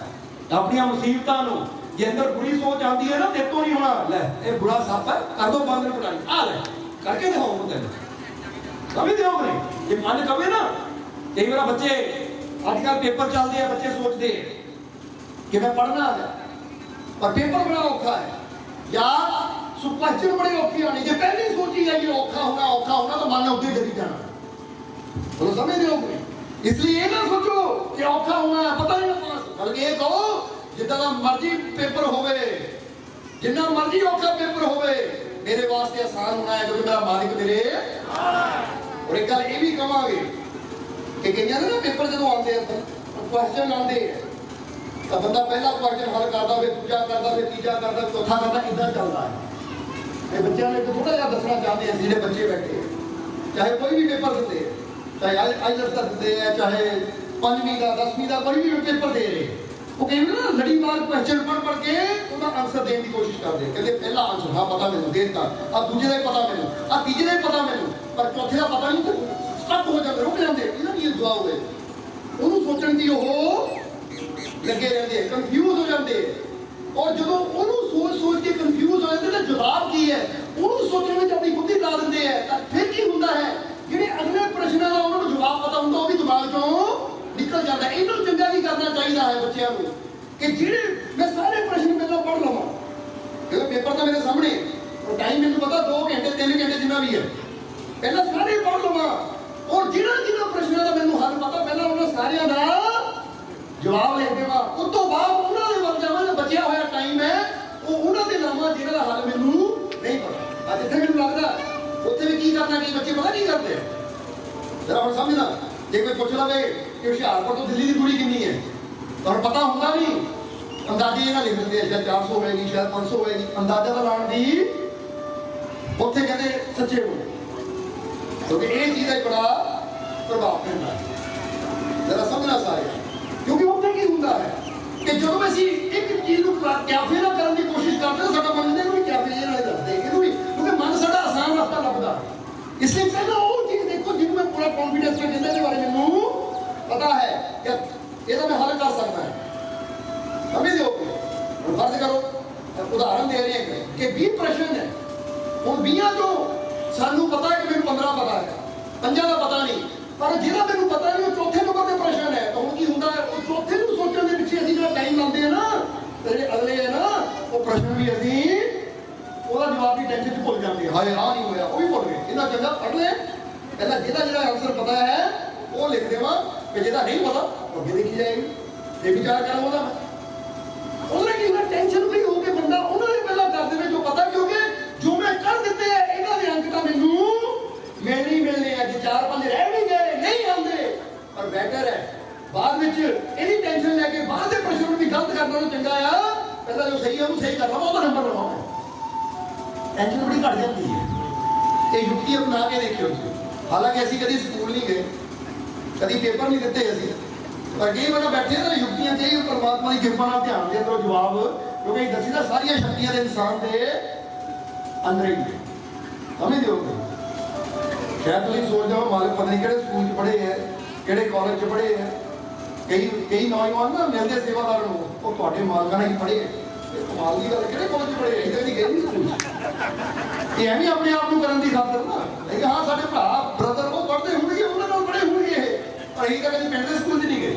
ਆਪਣੀਆਂ ਮੁਸੀਬਤਾਂ ਨੂੰ ਜੇ ਅੰਦਰ ਬੁਰੀ ਸੋਚ ਆਉਂਦੀ ਹੈ ਨਾ, ਤੇਤੋਂ ਨਹੀਂ ਹੋਣਾ, ਲੈ ਇਹ ਬੁਰਾ ਸੱਪ ਹੈ, ਕਰ ਦੋ ਬੰਦ ਨੂੰ ਪਟਾਰੀ, ਆ ਲੈ ਕਰਕੇ ਦਿਖਾਓ ਤੈਨੂੰ, ਕभी ਦਿਓਗੇ ਜੇ ਮਨ ਕਵੇ ਨਾ। ਕਈ ਵਾਰ ਬੱਚੇ ਅੱਜ ਕੱਲ੍ਹ ਪੇਪਰ ਚੱਲਦੇ ਆ, ਬੱਚੇ ਸੋਚਦੇ ਕਿ ਮੈਂ ਪੜ੍ਹਨਾ ਆ ਗਿਆ, ਪਰ ਪੇਪਰ ਬੜਾ ਔਖਾ ਹੈ, ਜਾਂ ਕੁਐਸਚਨ ਬੜੇ ਔਖੇ ਆਣੇ। ਜੇ ਪਹਿਲੇ ਸੋਚੀ ਜਾਈਏ ਔਖਾ ਹੋਣਾ ਤਾਂ ਮਨ ਉੱਤੇ ਡਰੀ ਜਾਣਾ। ਬੋਲੋ ਸਮਝਦੇ ਹੋ? ਇਸ ਲਈ ਇਹ ਨਾ ਸੋਚੋ ਕਿ ਔਖਾ ਹੋਣਾ ਪਤਾ ਨਹੀਂ ਲੱਗਣਾ, ਬਲਕਿ ਇਹ ਕਹੋ ਜਿੱਦਾਂ ਦਾ ਮਰਜ਼ੀ ਪੇਪਰ ਹੋਵੇ, ਜਿੰਨਾ ਮਰਜ਼ੀ ਔਖਾ ਪੇਪਰ ਹੋਵੇ, ਮੇਰੇ ਵਾਸਤੇ ਆਸਾਨ ਹੋਣਾ ਹੈ ਕਿਉਂਕਿ ਮੇਰਾ ਮਾਲਿਕ ਮੇਰੇ। ਔਰ ਇੱਕ ਗੱਲ ਇਹ ਵੀ ਕਵਾਂਗੇ ਕਿ ਕਈਆਂ ਦੇ ਨਾ ਪੇਪਰ ਜਦੋਂ ਆਉਂਦੇ ਆ, ਕੁਐਸਚਨ ਆਉਂਦੇ ਆ, ਤਾਂ ਬੰਦਾ ਪਹਿਲਾ ਕੁਐਸਚਨ ਹੱਲ ਕਰਦਾ, ਫਿਰ ਦੂਜਾ ਕਰਦਾ, ਫਿਰ ਤੀਜਾ ਕਰਦਾ, ਚੌਥਾ ਕਰਦਾ, ਇਦਾਂ ਚੱਲਦਾ ਹੈ। ਇਹ ਬੱਚਿਆਂ ਨੇ ਥੋੜਾ ਜਿਹਾ ਦੱਸਣਾ ਚਾਹੁੰਦੇ ਆ, ਜਿਹੜੇ ਬੱਚੇ ਬੈਠੇ ਚਾਹੇ ਕੋਈ ਵੀ ਪੇਪਰ ਦਿੰਦੇ, ਚਾਹੇ ਆਈਲੈਟਸ ਦਾ ਦਿੰਦੇ ਆ, ਚਾਹੇ 5ਵੀਂ ਦਾ 10ਵੀਂ ਦਾ ਕੋਈ ਵੀ ਪੇਪਰ ਦੇ ਰਹੇ, ਉਹ ਕਹਿੰਦੇ ਨਾ ਲੜੀਵਾਰ ਕੁਐਸਚਨ ਪੜ੍ਹ ਕੇ ਉਹਦਾ ਆਨਸਰ ਦੇਣ ਦੀ ਕੋਸ਼ਿਸ਼ ਕਰਦੇ। ਕਹਿੰਦੇ ਪਹਿਲਾ ਆਨਸਰ ਹਾਂ ਪਤਾ ਮੈਨੂੰ ਦੇ ਦਿੱਤਾ, ਆ ਦੂਜੇ ਦਾ ਪਤਾ ਮੈਨੂੰ, ਆ ਤੀਜੇ ਦਾ ਪਤਾ ਮੈਨੂੰ, ਪਰ ਚੌਥੇ ਦਾ ਪਤਾ ਨਹੀਂ, ਸਟਕ ਹੋ ਜਾਂਦੇ, ਰੁਕ ਜਾਂਦੇ, ਇਹਨਾਂ ਦੀ ਦੁਆ ਹੋਵੇ ਉਹਨੂੰ ਸੋਚਣ ਦੀ ਉਹ ਲੱਗੇ ਰਹਿੰਦੇ, ਕਨਫਿਊਜ਼ ਹੋ ਜਾਂਦੇ। ਔਰ ਜਦੋਂ ਉਹਨੂੰ ਸੋਚ ਕੇ ਕਨਫਿਊਜ਼ ਹੋ ਜਾਂਦੇ ਤਾਂ ਜਵਾਬ ਕੀ ਹੈ ਉਹਨੂੰ ਸੋਚਣ ਵਿੱਚ ਆਪਣੀ ਬੁੱਧੀ ਲਾ ਦਿੰਦੇ ਆ, ਤਾਂ ਫਿਰ ਕੀ ਹੁੰਦਾ ਹੈ, ਜਿਹੜੇ ਅਗਲੇ ਪ੍ਰਸ਼ਨਾਂ ਦਾ ਉਹਨਾਂ ਨੂੰ ਜਵਾਬ ਪਤਾ ਹੁੰਦਾ ਉਹ ਵੀ ਦਿਮਾਗ ਚੋਂ ਨਿਕਲ ਜਾਂਦਾ। ਇਹਨੂੰ ਚੰਗਾ ਵੀ ਕਰਨਾ ਚਾਹੀਦਾ ਹੈ ਬੱਚਿਆਂ ਨੂੰ ਕਿ ਜਿਹੜੇ ਮੈਂ ਸਾਰੇ ਪ੍ਰਸ਼ਨ ਪਹਿਲਾਂ ਪੜ੍ਹ ਲਵਾਂ, ਜਦੋਂ ਪੇਪਰ ਤਾਂ ਮੇਰੇ ਸਾਹਮਣੇ, ਉਹ ਟਾਈਮ ਮੈਨੂੰ ਪਤਾ 2 ਘੰਟੇ 3 ਘੰਟੇ ਜਿੰਨਾ ਵੀ ਹੈ, ਪਹਿਲਾਂ ਸਾਰੇ ਪੜ੍ਹ ਲਵਾਂ, ਔਰ ਜਿਹੜਾ ਪ੍ਰਸ਼ਨਾਂ ਦਾ ਮੈਨੂੰ ਹੱਲ ਪਤਾ ਪਹਿਲਾਂ ਉਹਨਾਂ ਸਾਰਿਆਂ ਦਾ ਜਵਾਬ ਲਿਖ ਦੇਵਾਂ। ਉਸ ਤੋਂ ਬਾਅਦ ਉਹਨਾਂ ਦੇ ਵੱਲ ਜਾਵਾਂ, ਜੋ ਬਚਿਆ ਹੋਇਆ ਟਾਈਮ ਹੈ ਉਹ ਉਹਨਾਂ ਦੇ ਲਾਵਾਂ ਜਿਹਨਾਂ ਦਾ ਹੱਲ ਮੈਨੂੰ ਨਹੀਂ ਪਤਾ। ਅੱਜ ਇੱਥੇ ਮੈਨੂੰ ਲੱਗਦਾ ਉੱਥੇ ਵੀ ਕੀ ਕਰਨਾ, ਕਈ ਬੱਚੇ ਪਤਾ ਕੀ ਕਰਦੇ, ਜਰਾ ਹੁਣ ਸਮਝਣਾ। ਜੇ ਕੋਈ ਪੁੱਛ ਲਵੇ ਕਿ ਹੁਸ਼ਿਆਰਪੁਰ ਤੋਂ ਦਿੱਲੀ ਦੀ ਦੂਰੀ ਕਿੰਨੀ ਹੈ, ਤੁਹਾਨੂੰ ਪਤਾ ਹੁੰਦਾ ਨਹੀਂ, ਅੰਦਾਜ਼ੇ ਇਹਨਾਂ ਲਿਖ ਦਿੰਦੇ ਆ, ਸ਼ਾਇਦ 400 ਹੋਏਗੀ, ਸ਼ਾਇਦ 500 ਹੋਏਗੀ, ਅੰਦਾਜ਼ਾ ਤਾਂ ਲਾਉਣ ਦੀ ਉੱਥੇ ਕਹਿੰਦੇ ਸੱਚੇ ਬੋਲੋ, ਕਿਉਂਕਿ ਇਹ ਚੀਜ਼ ਦਾ ਬੜਾ ਪ੍ਰਭਾਵ ਪੈਂਦਾ ਹੈ। जरा समझना सारे, क्योंकि उत्थे की हुंदा है कि जो ਅਸੀਂ ਇੱਕ ਚੀਜ਼ ਨੂੰ ਕੈਫੇ ਨਾਲ ਕਰਨ ਦੀ ਕੋਸ਼ਿਸ਼ ਕਰਦੇ ਹਾਂ, ਸਾਡਾ ਮਨ ਇਹਨੂੰ ਵੀ ਕੈਫੇ ਜਿਹੇ ਨਾਲ ਦੱਸਦੇ ਇਹਨੂੰ ਵੀ, ਕਿਉਂਕਿ ਮਨ ਸਾਡਾ ਆਸਾਨ ਰਸਤਾ ਲੱਭਦਾ। ਇਸ ਲਈ ਪਹਿਲਾਂ ਉਹ ਚੀਜ਼ ਦੇਖੋ ਜਿਹਨੂੰ ਮੈਂ ਪੂਰਾ ਕੌਨਫੀਡੈਂਸ ਨਾਲ ਕਹਿੰਦਾ, ਇਹਦੇ ਬਾਰੇ ਮੈਨੂੰ ਪਤਾ ਹੈ ਕਿ ਇਹਦਾ ਮੈਂ ਹੱਲ ਕਰ ਸਕਦਾ ਹਾਂ। ਸਮਝ ਦਿਓ, ਹੁਣ ਫਰਜ਼ ਕਰੋ ਉਦਾਹਰਨ ਦੇ ਰਹੇ ਹਾਂ ਕਿ 20 ਪ੍ਰਸ਼ਨ ਹੈ, ਹੁਣ 20 ਤੋਂ ਸਾਨੂੰ ਪਤਾ ਹੈ ਕਿ ਮੈਨੂੰ 15 ਪਤਾ ਹੈ, 5 ਦਾ ਪਤਾ ਨਹੀਂ, पर जिहदा मैनूं पता नहीं वो चौथे नंबर ते प्रश्न है। तो की हुंदा है, वो चौथे नूं सोचण दे पिछे असीं जिहड़ा टाइम लांदे हैं ना, तेरे अगले है ना वो प्रश्न भी असीं ओहदा जवाब भी टेंशन च भुल जांदे हैं। हाय आ नहीं होया, वो भी भुल गए। इन्ना चंगा पढ़ ले पहला, जिहदा आंसर पता है वो लिख देवां, ते जिहदा नहीं पता अगे देखी जाएगी। ये विचार करो ओहदा उन्हें की ना टेंशन फ्री हो के बंदा उन्होंने पहला कर देवे जो पता, क्योंकि जो मैं कर दिते है इन्हां दे अंक तां मैनूं मिलने ही मिलने हैं। 4-5 रह भी गए नहीं आते, पर बेटर है बाद में इहदी टेंशन लेके बाद के प्रश्न भी गलत करना तो चंगा आ पहला जो सही है वो सही कर लवां, ओहदा नंबर लवां। टेंशन बड़ी घट जाती है। ये युक्ति अपना के देखियो जी। हालांकि असीं कभी स्कूल नहीं गए, कभी पेपर नहीं दिते असीं, पर कई बार बैठे ना युक्तियां चाहिए परमात्मा की कृपा नाल ध्यान दे अंदरों जवाब, क्योंकि दसी ना सारियां शक्तियां दे इंसान दे अंदर ही है। समझ दिओ शायद तुम सोच जाओ मालिक पता नहीं किहड़े स्कूल च पढ़े है, किहड़े कॉलेज च पढ़े है। कई नौजवान ना मिलते सेवादार वो तुहाडे मालकां ने ही पढ़े है। कमाल की गल, किहड़े कॉलेज च पढ़े है, इधर नहीं गए नहीं स्कूल। ये एवं अपने आप को करने की खातर ना, लेकिन हाँ साडे भरा ब्रदर वो पढ़ते होंगे, उन्होंने नाल पढ़े होंगे, पर असीं तां कदी पिंड दे स्कूल च नहीं गए।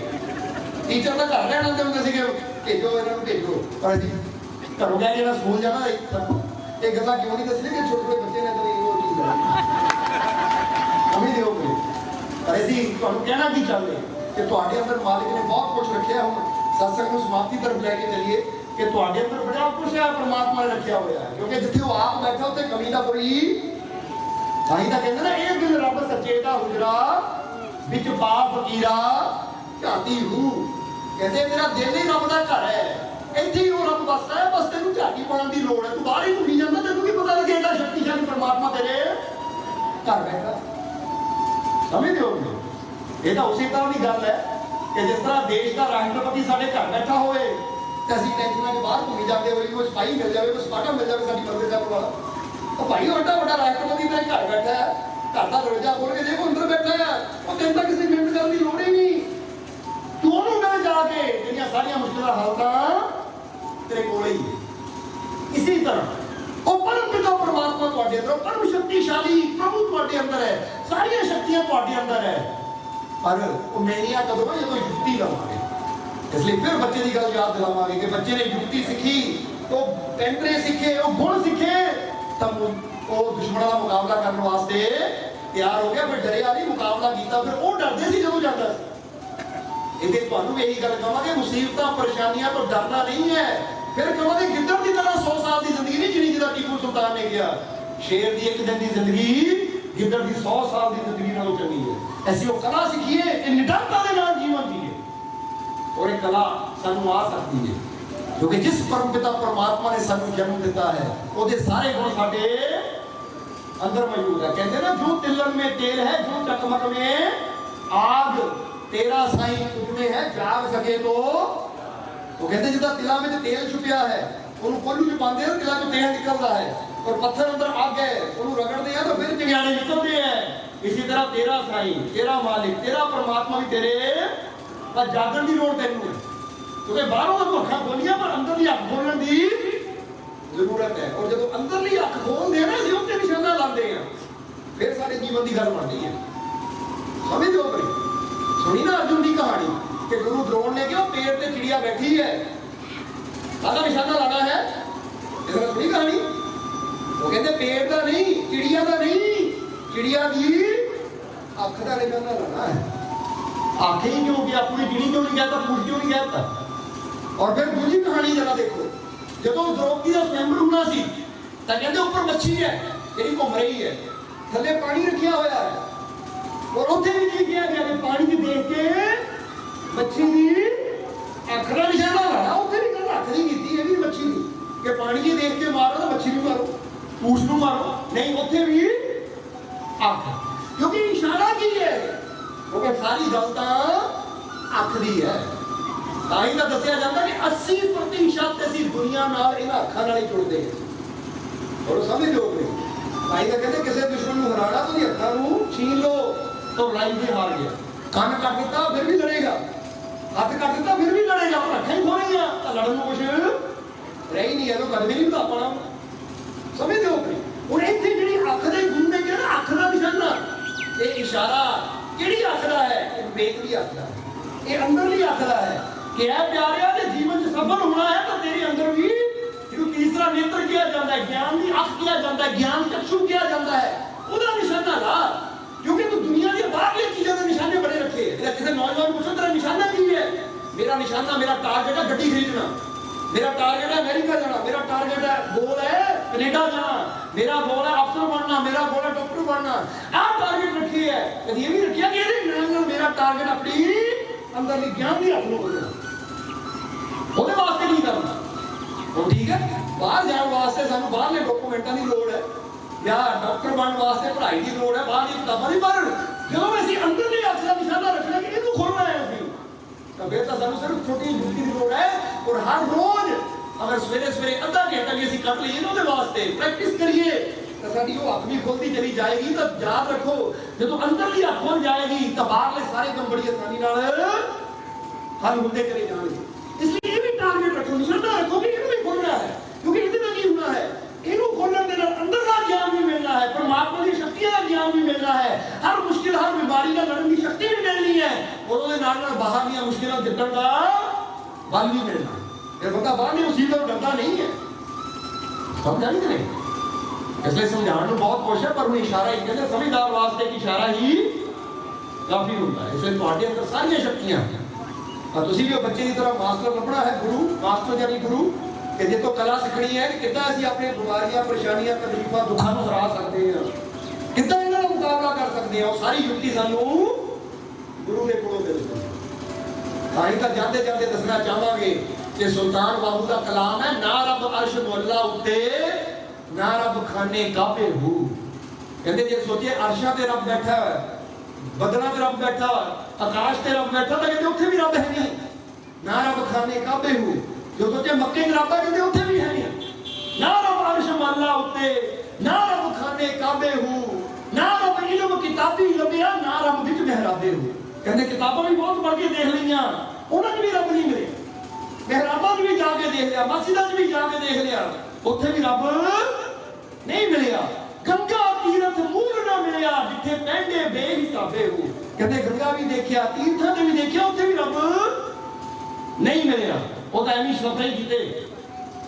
टीचर तां घर रहण आंदे हुंदे सीगे, भेजो इन्हां नूं भेजो, पर असीं घरों कह के स्कूल जाना। ये गल्लां क्यों नहीं दसदे कि छोटे छोटे बच्चे ने तो वो चीज़ समझ दिओगे। पर असीं तुहानूं कहना की चाहते कि तुहाडे अंदर मालिक ने बहुत कुछ रखिया। हुण सत्संग नूं समाप्ति तरफ लैके चलिए कि तुहाडे अंदर बड़ा कुछ है परमात्मा ने रखिया होया है, क्योंकि जिथे वो आप बैठा उत्थे कमी दा कोई तां कहंदे ना, ये दिल रब सच्चे दा हुजरा विच पा फकीरा झाती हूं। कहंदे तेरा दिल ही रब दा घर है, ਇੱਥੇ ਹੀ ਉਹ ਰੱਬ ਵਸਦਾ ਹੈ, ਬਸ ਤੈਨੂੰ ਝਾਤੀ ਪਾਉਣ ਦੀ ਲੋੜ ਹੈ। ਤੂੰ ਬਾਹਰ ਹੀ ਘੁੰਮੀ ਜਾਂਦਾ, ਤੈਨੂੰ ਕੀ ਪਤਾ ਲੱਗੇ ਇਹਦਾ ਸ਼ਕਤੀਸ਼ਾਲੀ ਪਰਮਾਤਮਾ ਤੇਰੇ ਘਰ ਬੈਠਾ। ਸਮਝਦੇ ਹੋ? ਇਹ ਤਾਂ ਉਸੇ ਤਰ੍ਹਾਂ ਦੀ ਗੱਲ ਹੈ ਕਿ ਜਿਸ ਤਰ੍ਹਾਂ ਦੇਸ਼ ਦਾ ਰਾਸ਼ਟਰਪਤੀ ਸਾਡੇ ਘਰ ਬੈਠਾ ਹੋਵੇ ਤੇ ਅਸੀਂ ਟੈਂਸ਼ਨਾਂ ਦੇ ਬਾਹਰ ਘੁੰਮੀ ਜਾਂਦੇ ਹੋਏ, ਕੋਈ ਸਿਪਾਹੀ ਮਿਲ ਜਾਵੇ, ਕੋਈ ਸਪਾਟਾ ਮਿਲ ਜਾਵੇ ਸਾਡੀ ਮਦਦ ਕਰਨ ਵਾਲਾ, ਉਹ ਭਾਈ ਵੱਡਾ ਵੱਡਾ ਰਾਸ਼ਟਰਪਤੀ ਤੇਰੇ ਘਰ ਬੈਠਾ ਹੈ, ਘਰ ਦਾ ਦਰਵਾਜ਼ਾ ਖੋਲ ਕੇ ਦੇਖੋ ਅੰਦਰ ਬੈਠਾ ਹੈ, ਉਹ ਤੈਨੂੰ ਤਾਂ ਕਿਸੇ ਮਿਹਨਤ ਕਰਨ ਦੀ ਲੋੜ ਹੀ ਨਹੀਂ। ਤੂੰ ਉਹਨੂੰ ਮਿਲ ਜਾ ਕੇ ਜਿਹੜੀਆਂ ਸਾਰੀਆਂ ਮੁਸ਼ਕਿਲਾਂ ਹੱਲ ਤਾਂ तेरे कोल ही है। इसी तरह ਉਹ ਪਰਮ ਪਿਤਾ ਪਰਮਾਤਮਾ ਤੁਹਾਡੇ ਅੰਦਰ, ਪਰਮ ਸ਼ਕਤੀਸ਼ਾਲੀ ਪ੍ਰਭੂ ਤੁਹਾਡੇ ਅੰਦਰ ਹੈ, ਸਾਰੀਆਂ ਸ਼ਕਤੀਆਂ ਤੁਹਾਡੇ ਅੰਦਰ ਹੈ। ਪਰ ਉਹ ਮੇਰੀਆਂ ਕਦੋਂ ਹੈ ਜਦੋਂ ਯੁਕਤੀ ਲਵਾਂਗੇ। ਇਸ ਲਈ ਫਿਰ ਬੱਚੇ ਦੀ ਗੱਲ ਯਾਦ ਦਿਲਾਵਾਂਗੇ ਕਿ ਬੱਚੇ ਨੇ ਯੁਕਤੀ ਸਿੱਖੀ, ਉਹ ਟੈਂਟਰੇ ਸਿੱਖੇ, ਉਹ ਗੁਣ ਸਿੱਖੇ, ਤਾਂ ਉਹ ਦੁਸ਼ਮਣਾਂ ਦਾ ਮੁਕਾਬਲਾ ਕਰਨ ਵਾਸਤੇ ਤਿਆਰ ਹੋ ਗਿਆ। ਫਿਰ ਡਰਿਆ ਨਹੀਂ, ਮੁਕਾਬਲਾ ਕੀਤਾ। ਫਿਰ ਉਹ ਡਰਦੇ ਸੀ ਜਦੋਂ ਜਾਂਦਾ ਸੀ। ਇਹਦੇ ਤੁਹਾਨੂੰ ਇਹੀ ਗੱਲ ਕਹਾਂਗੇ, ਮੁਸੀਬਤਾਂ ਪਰੇਸ਼ਾਨੀਆਂ ਤੋਂ ਡਰਨਾ ਨਹੀਂ ਹੈ। ਫਿਰ ਕਹਾਂਗੇ ਗਿੱਦੜ ਦੀ ਤਰ੍ਹਾਂ 100 ਸਾਲ ਦੀ ਜ਼ਿੰਦਗੀ ਨਹੀਂ ਜਿਣੀ ਜਿਹਦਾ ਟੀਪੂ ਸੁਲਤਾਨ ਨੇ ਕਿਹਾ। ਸ਼ੇਰ ਦੀ ਇੱਕ ਦਿਨ ਦੀ ਜ਼ਿੰਦਗੀ ਗਿੱਦੜ ਦੀ 100 ਸਾਲ ਦੀ ਜ਼ਿੰਦਗੀ ਨਾਲੋਂ ਚੰਗੀ ਹੈ। ਅਸੀਂ ਉਹ ਕਲਾ ਸਿੱਖੀਏ ਕਿ ਨਿਡਰਤਾ ਦੇ ਨਾਲ ਜੀਵਨ ਜੀਏ, ਔਰ ਇਹ ਕਲਾ ਸਾਨੂੰ ਆ ਸਕਦੀ ਹੈ ਕਿਉਂਕਿ ਜਿਸ ਪਰਮ ਪਿਤਾ ਪਰਮਾਤਮਾ ਨੇ ਸਾਨੂੰ ਜਨਮ ਦਿੱਤਾ ਹੈ ਉਹਦੇ ਸਾਰੇ ਗੁਣ ਸਾਡੇ ਅੰਦਰ ਮੌਜੂਦ ਹੈ। ਕਹਿੰਦੇ ਨਾ ਜੋ ਤਿਲਨ ਮੇਂ ਤੇਲ ਹੈ, ਜੋ ਚਕਮਕ ਮੇਂ ਆਗ, तेरा साईं तुझमें है जाग सके तो। वो कहते जिदा तिला में तेल छुपिया है, उन्होंने कोल्लू च पाते हैं, तिला तो तेल निकलता है, और पत्थर अंदर आग है, उन्होंने रगड़ते हैं तो फिर चिंगारे निकलते हैं। इसी तरह तेरा साईं, तेरा मालिक, तेरा परमात्मा भी तेरे पर जागण की लोड़ तेनू है, क्योंकि बाहरों तो अखा खोलिया पर अंदर की अख खोलने की जरूरत है। और जब अंदरली अख खोल देना असीं उत्ते निशाना लाते हैं, फिर सारे जीवन की गल बनती है। समझ लो भाई, सुनी ना अर्जुन की कहानी कि गुरु द्रोण ने कहा पेड़ पे चिड़िया बैठी है, आधा निशाना लाना है। इधर सुनी कहानी, वो कहते पेड़ का नहीं, चिड़िया का नहीं, चिड़िया की अख का निशाना लाना है। आंखें ही क्यों गया, पूरी गिनी क्यों नहीं कहता, पूछ क्यों नहीं कहता। और फिर दूसरी कहानी जरा देखो, जब द्रौपदी का स्वयंवर होना सी तो कहते ऊपर मच्छी है ਜਿਹੜੀ घूम रही है, थले पानी रखा हुआ है, और उत्थे भी की किया गया कि पानी च देख के मच्छी की अख का निशाना लाना। उत्थे भी गल अख नहीं की, ये भी मच्छी की कि पानी च देख के मारो तो मच्छी भी मारो, पूछ नूं मारो, नहीं गल तां अख दी है। तां ही तां दस्सिया जांदा कि 80% असीं दुनिया नाल इन्हां अखां नाल ही जुड़दे हां। और समझ लो कि तां ही तां कहंदे किसी दुश्मन नूं हराना तो अखां नूं छीन लो तो लड़ाई से हार गया। कान कट दिता फिर भी लड़ेगा, हाथ कट दिता फिर भी लड़ेगा, पर अखां ही खोलेगा तो लड़न नूं कुछ रही नहीं है। तो कद भी नहीं बता पाना। समझ लो कि ਹੁਣ ਇੱਥੇ ਜਿਹੜੀ ਅੱਖ ਦੇ ਗੁਣ ਨੇ ਕਿਹਾ ਨਾ, ਅੱਖ ਦਾ ਨਿਸ਼ਾਨਾ, ਇਹ ਇਸ਼ਾਰਾ ਕਿਹੜੀ ਅੱਖ ਦਾ ਹੈ? ਇਹ ਵਿਵੇਕ ਦੀ ਅੱਖ ਦਾ ਹੈ, ਇਹ ਅੰਦਰਲੀ ਅੱਖ ਦਾ ਹੈ ਕਿ ਇਹ ਪਿਆਰਿਆ ਜੇ ਜੀਵਨ 'ਚ ਸਫਲ ਹੋਣਾ ਹੈ ਤਾਂ ਤੇਰੇ ਅੰਦਰ ਵੀ ਜਿਹਨੂੰ ਤੀਸਰਾ ਨੇਤਰ ਕਿਹਾ ਜਾਂਦਾ ਹੈ, ਗਿਆਨ ਦੀ ਅੱਖ ਕਿਹਾ ਜਾਂਦਾ ਹੈ, ਗਿਆਨ ਚਕਸ਼ੂ ਕਿਹਾ ਜਾਂਦਾ ਹੈ, ਉਹਦਾ ਨਿਸ਼ਾਨਾ ਲਾ। ਕਿਉਂਕਿ ਤੂੰ ਦੁਨੀਆ ਦੀਆਂ ਬਾਹਰਲੀਆਂ ਚੀਜ਼ਾਂ ਦੇ ਨਿਸ਼ਾਨੇ ਬੜੇ ਰੱਖੇ। ਜਿਹੜਾ ਕਿਸੇ ਨੌਜਵਾਨ ਨੂੰ ਪੁੱਛੋ ਤੇਰਾ ਨਿਸ਼ਾਨਾ ਕੀ ਹੈ? ਮੇਰਾ ਨਿਸ਼ਾਨਾ, ਮੇਰਾ ਟਾਰਗੇਟ ਹੈ ਗੱਡੀ ਖਰੀਦਣਾ, मेरा टारगेट है अमेरिका जाना, मेरा टारगेट है गोल है कनेडा जाना, मेरा गोल है अफसर बनना, मेरा गोल है डॉक्टर बनना। आप टारगेट रखी है, कभी ये भी रखिया कि ये मेरा टारगेट अपनी अंदर ज्ञान भी रख लो ਉਹਦੇ ਵਾਸਤੇ ਕੀ ਕਰਨਾ। ਹੁਣ ਠੀਕ ਹੈ, ਬਾਹਰ ਜਾਣ ਵਾਸਤੇ ਸਾਨੂੰ ਬਾਹਰਲੇ ਡਾਕੂਮੈਂਟਾਂ ਦੀ ਲੋੜ ਹੈ ਜਾਂ ਡਾਕਟਰ ਬਣਨ ਵਾਸਤੇ ਪੜ੍ਹਾਈ ਦੀ ਲੋੜ ਹੈ, ਬਾਹਰ ਦੀ ਕਿਤਾਬਾਂ ਦੀ। ਪਰ ਜਦੋਂ ਅਸੀਂ ਅੰਦਰਲੀ ਅੱਖ ਦਾ ਨਿਸ਼ਾਨਾ ਰੱਖਣਾ ਕਿ ਇਹਨੂੰ ਖੋਲਣਾ ਹੈ ਅਸੀਂ, ਤਾਂ ਫਿਰ ਤਾਂ ਸਾਨੂੰ ਸਿਰਫ ਛੋਟੀ ਜੁੱਤੀ ਦੀ ਲੋੜ ਹੈ। और हर रोज अगर सवेरे सवेरे आधा घंटा भी ਅਸੀਂ ਕੱਢ ਲਈਏ ਉਹਦੇ ਵਾਸਤੇ ਪ੍ਰੈਕਟਿਸ ਕਰੀਏ ਤਾਂ ਸਾਡੀ ਉਹ ਅੱਖ ਵੀ ਖੁੱਲਦੀ ਚਲੀ ਜਾਏਗੀ। ਤਾਂ ਯਾਦ ਰੱਖੋ, ਜਦੋਂ ਅੰਦਰਲੀ ਅੱਖ ਖੁੱਲ ਜਾਏਗੀ ਤਾਂ ਬਾਹਰਲੇ ਸਾਰੇ ਕੰਮ ਬੜੀ ਆਸਾਨੀ ਨਾਲ ਹੱਲ ਹੁੰਦੇ ਚਲੇ ਜਾਣਗੇ। ਇਸ ਲਈ ਇਹ ਵੀ ਟਾਰਗੇਟ ਰੱਖੋ, ਨਿਸ਼ਾਨਾ ਰੱਖੋ ਕਿ ਇਹਨੂੰ ਵੀ ਖੋਲਣਾ ਹੈ। ਕਿਉਂਕਿ ਇਹਦੇ ਨਾਲ ਕੀ ਹੋਣਾ ਹੈ, ਇਹਨੂੰ ਖੋਲਣ ਦੇ ਨਾਲ ਅੰਦਰ ਦਾ ਗਿਆਨ ਵੀ ਮਿਲਣਾ ਹੈ, ਪਰਮਾਤਮਾ ਦੀ ਸ਼ਕਤੀਆਂ ਦਾ ਗਿਆਨ ਵੀ ਮਿਲਣਾ ਹੈ, ਹਰ ਮੁਸ਼ਕਿਲ ਹਰ ਬਿਮਾਰੀ ਨਾਲ ਲੜਨ ਦੀ ਸ਼ਕਤੀ ਵੀ ਮਿਲਣੀ ਹੈ, ਔਰ ਉਹਦੇ ਨਾਲ ਬਾਹਰ ਦੀਆਂ ਮੁਸ਼ਕਿਲਾਂ ਜਿੱਤਣ ਦਾ बल भी मिलना। ये बंदा बाहर नहीं उसी तरह डरता नहीं है, समझा नहीं? इसलिए समझाने में बहुत कुछ है, पर वो इशारा ही कहते समझदार वास्ते की इशारा ही काफी होता है। इसलिए तुम्हारे अंदर सारी शक्तियां और तुसी भी बच्चे की तरह मास्टर लभना है, गुरु मास्टर यानी गुरु कि जे तो कला सीखनी है कि कितना ਅਸੀਂ अपने बीमारियां परेशानियां तकलीफां दुखां ਨੂੰ हरा सकते हैं, कितना ਇਹਨਾਂ ਦਾ ਮੁਕਾਬਲਾ ਕਰ ਸਕਦੇ ਹਾਂ। ਉਹ ਸਾਰੀ ਯੁਕਤੀ ਸਾਨੂੰ ਗੁਰੂ ਦੇ ਕੋਲੋਂ ਮਿਲਦੀ ਹੈ। ताई तक जाते जाते दसना चाहांगे कि सुल्तान बाबू का कलाम है, ना रब अर्श मोला उत्ते ना रब खाने काबे हूं। कहते जे सोचिए अर्शा ते रब बैठा है, बदला ते रब बैठा है, आकाश ते रब बैठा, तो कहते उत्थे भी रब है नहीं। ना रब खाने काबे हूं, जो सोचे मक्के च रब है, कहते उत्थे भी है नहीं। ना रब अर्श मोला उत्ते ना रब खाने काबे हूं, ना रब इल्म किताबी लबिया, ना रब विच महराबे हूं। कहते किताबां भी बहुत पढ़ के देख लिया, उन्होंने भी रब नहीं मिले, मेहराबां भी जाके देख लिया, मस्जिदां भी जाके देख लिया, उत्थे भी रब नहीं मिलिया। गंगा तीरथ मूल ना मिलिया, जिथे पहले बेहिसाबे हो। कहते गंगा भी देखिया, तीर्थां ते भी देखिया, उत्थे भी रब नहीं मिलिया। वो तो एवं सफर ही कीते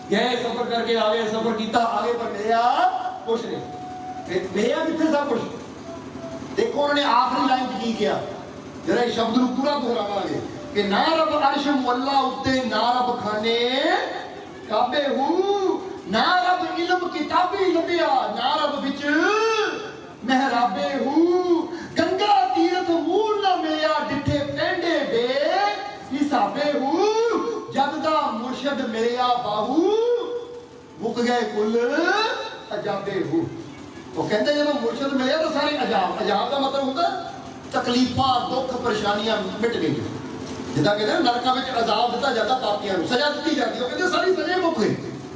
गए, सफर करके आ गए, सफर किया आगे, पर मिलिया कुछ नहीं। मिलिया किथे सब कुछ। देखो उन्होंने आखिरी लाइन च की किया, जरा शब्द ਨੂੰ ਪੂਰਾ ਦੁਹਰਾਵਾਂਗੇ कि ना रब अर्श मोला उत्ते ना रब खाने काबे हूं, ना रब इल्म किताबी लबिया, ना रब विच महराबे हूं। गंगा तीरथ मूल ना मिलिया, डिठे पेंडे बे हिसाबे हूं। जग दा मुर्शद मिलिया बाहू, मुक गए कुल अजाबे हूं। तो कहते जब मुर्शद मिलिया तो सारे अजाब, अजाब का मतलब होता तकलीफां दुख परेशानियां मिट गई। जिदा कहते हैं नरकां विच अजाब दिता जाता, पापियां नूं सजा दी जाती, वो कहते सारी सजा मुक गई,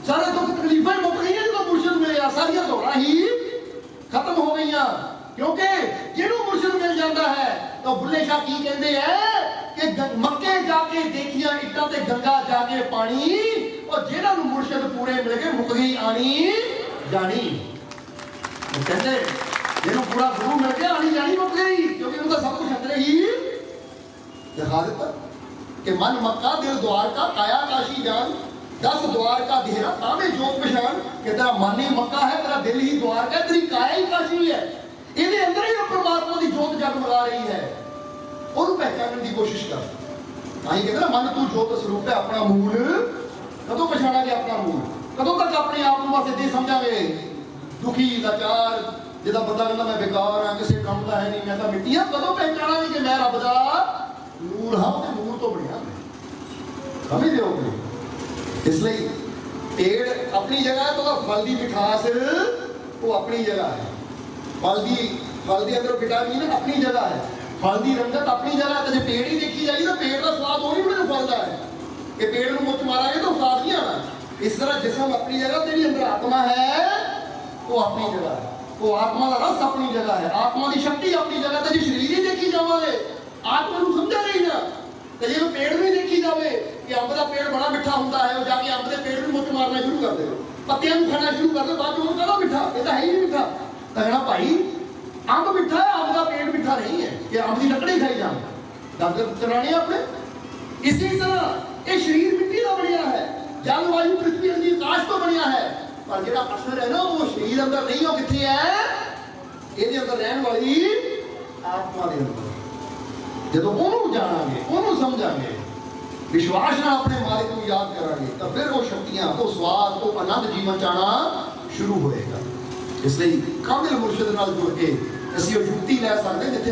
सारे दुख तकलीफां मुक गई। जो मुर्शद मिलिया सारियां दौड़ां ही खत्म हो गई, क्योंकि जिन्हों मुर्शद मिल जाता है तो बुल्ले शाह की कहते हैं कि मक्के जाके देखिया इट्टां ते गंगा जाके पानी, और जिन्हां नूं मुर्शद पूरे मिल गए मुक गई आनी जानी। कहते जिन्हों पूरा गुरु मिल गया आनी जानी मुक गई, क्योंकि उनका सब कुछ अंदर ही दिखा देता कि मन मक्का दिल द्वारका काया काशी जान, 10 द्वार का देहरा तामे जोत पहचान। कि तेरा मन ही मक्का है, तेरा दिल ही द्वारका है, तेरी काया ही काशी है, ਇਹਦੇ ਅੰਦਰ ਹੀ परमात्मा की जोत जगमगा रही है, ਉਹਨੂੰ पहचानने की कोशिश कर। नहीं कहते ना मन तू जोत स्वरूप है, अपना मूल कदों पछाणांगे, अपना मूल कदों तक अपने आप को बस इदां समझांगे दुखी लाचार, जिदा बंदा कहता मैं बेकार हाँ, किसी काम का है नहीं, मैं तो मिट्टी हाँ, कदों पहचानांगे कि मैं रब दा नूर हाँ, ते नूर तो बनया। समझ रहे? इसलिए पेड़ अपनी जगह है, तो फल की मिठास वो अपनी जगह है, फल की अंदर विटामिन अपनी जगह है, फल की रंगत अपनी जगह तो जो पेड़ ही देखी जाएगी तो पेड़ का स्वाद वो नहीं बड़े फल का है कि पेड़ को मुझ मारांगे तो स्वाद नहीं आना। इस तरह जिसम अपनी जगह, तेरी अंदर आत्मा है वो अपनी जगह है, वो आत्मा का रस अपनी जगह है, आत्मा की शक्ति अपनी जगह। तो जो शरीर ही देखी जावे आत्मा को समझा नहीं ना, तो जो पेड़ नहीं देखी जावे कि अंब का पेड़ बड़ा मिठा होता है, वो जाके अंब के पेड़ में मुझ मारना शुरू कर दे, पत्तियां खाना शुरू कर दे, बाद में कहना मिठा, ये तो है ही नहीं मिठा। तो कहना भाई अंब मिठा है, अंब का पेड़ मिठा नहीं है कि अंब की लकड़ी खाई जाए, दंद चलाने अपने। इसी तरह ये शरीर मिट्टी का बनया है, जलवायु पृथ्वी अंदर आकाश तो बनया है, पर जो असर है ना वो शरीर अंदर नहीं, हो कितने है ये अंदर रहने वाली आत्मा के अंदर। जो उन्होंने जानांगे, उन्होंने समझांगे, विश्वास ना अपने मालिक को याद करांगे, तो फिर वो शक्तियां, वो स्वाद, वो आनंद जीवन च आना शुरू होएगा। इसलिए कामिल मुर्शिद नाल जुड़ के ਅਸੀਂ ਉਹ ਯੁਕਤੀ ਲੈ ਸਕਦੇ ਜਿੱਥੇ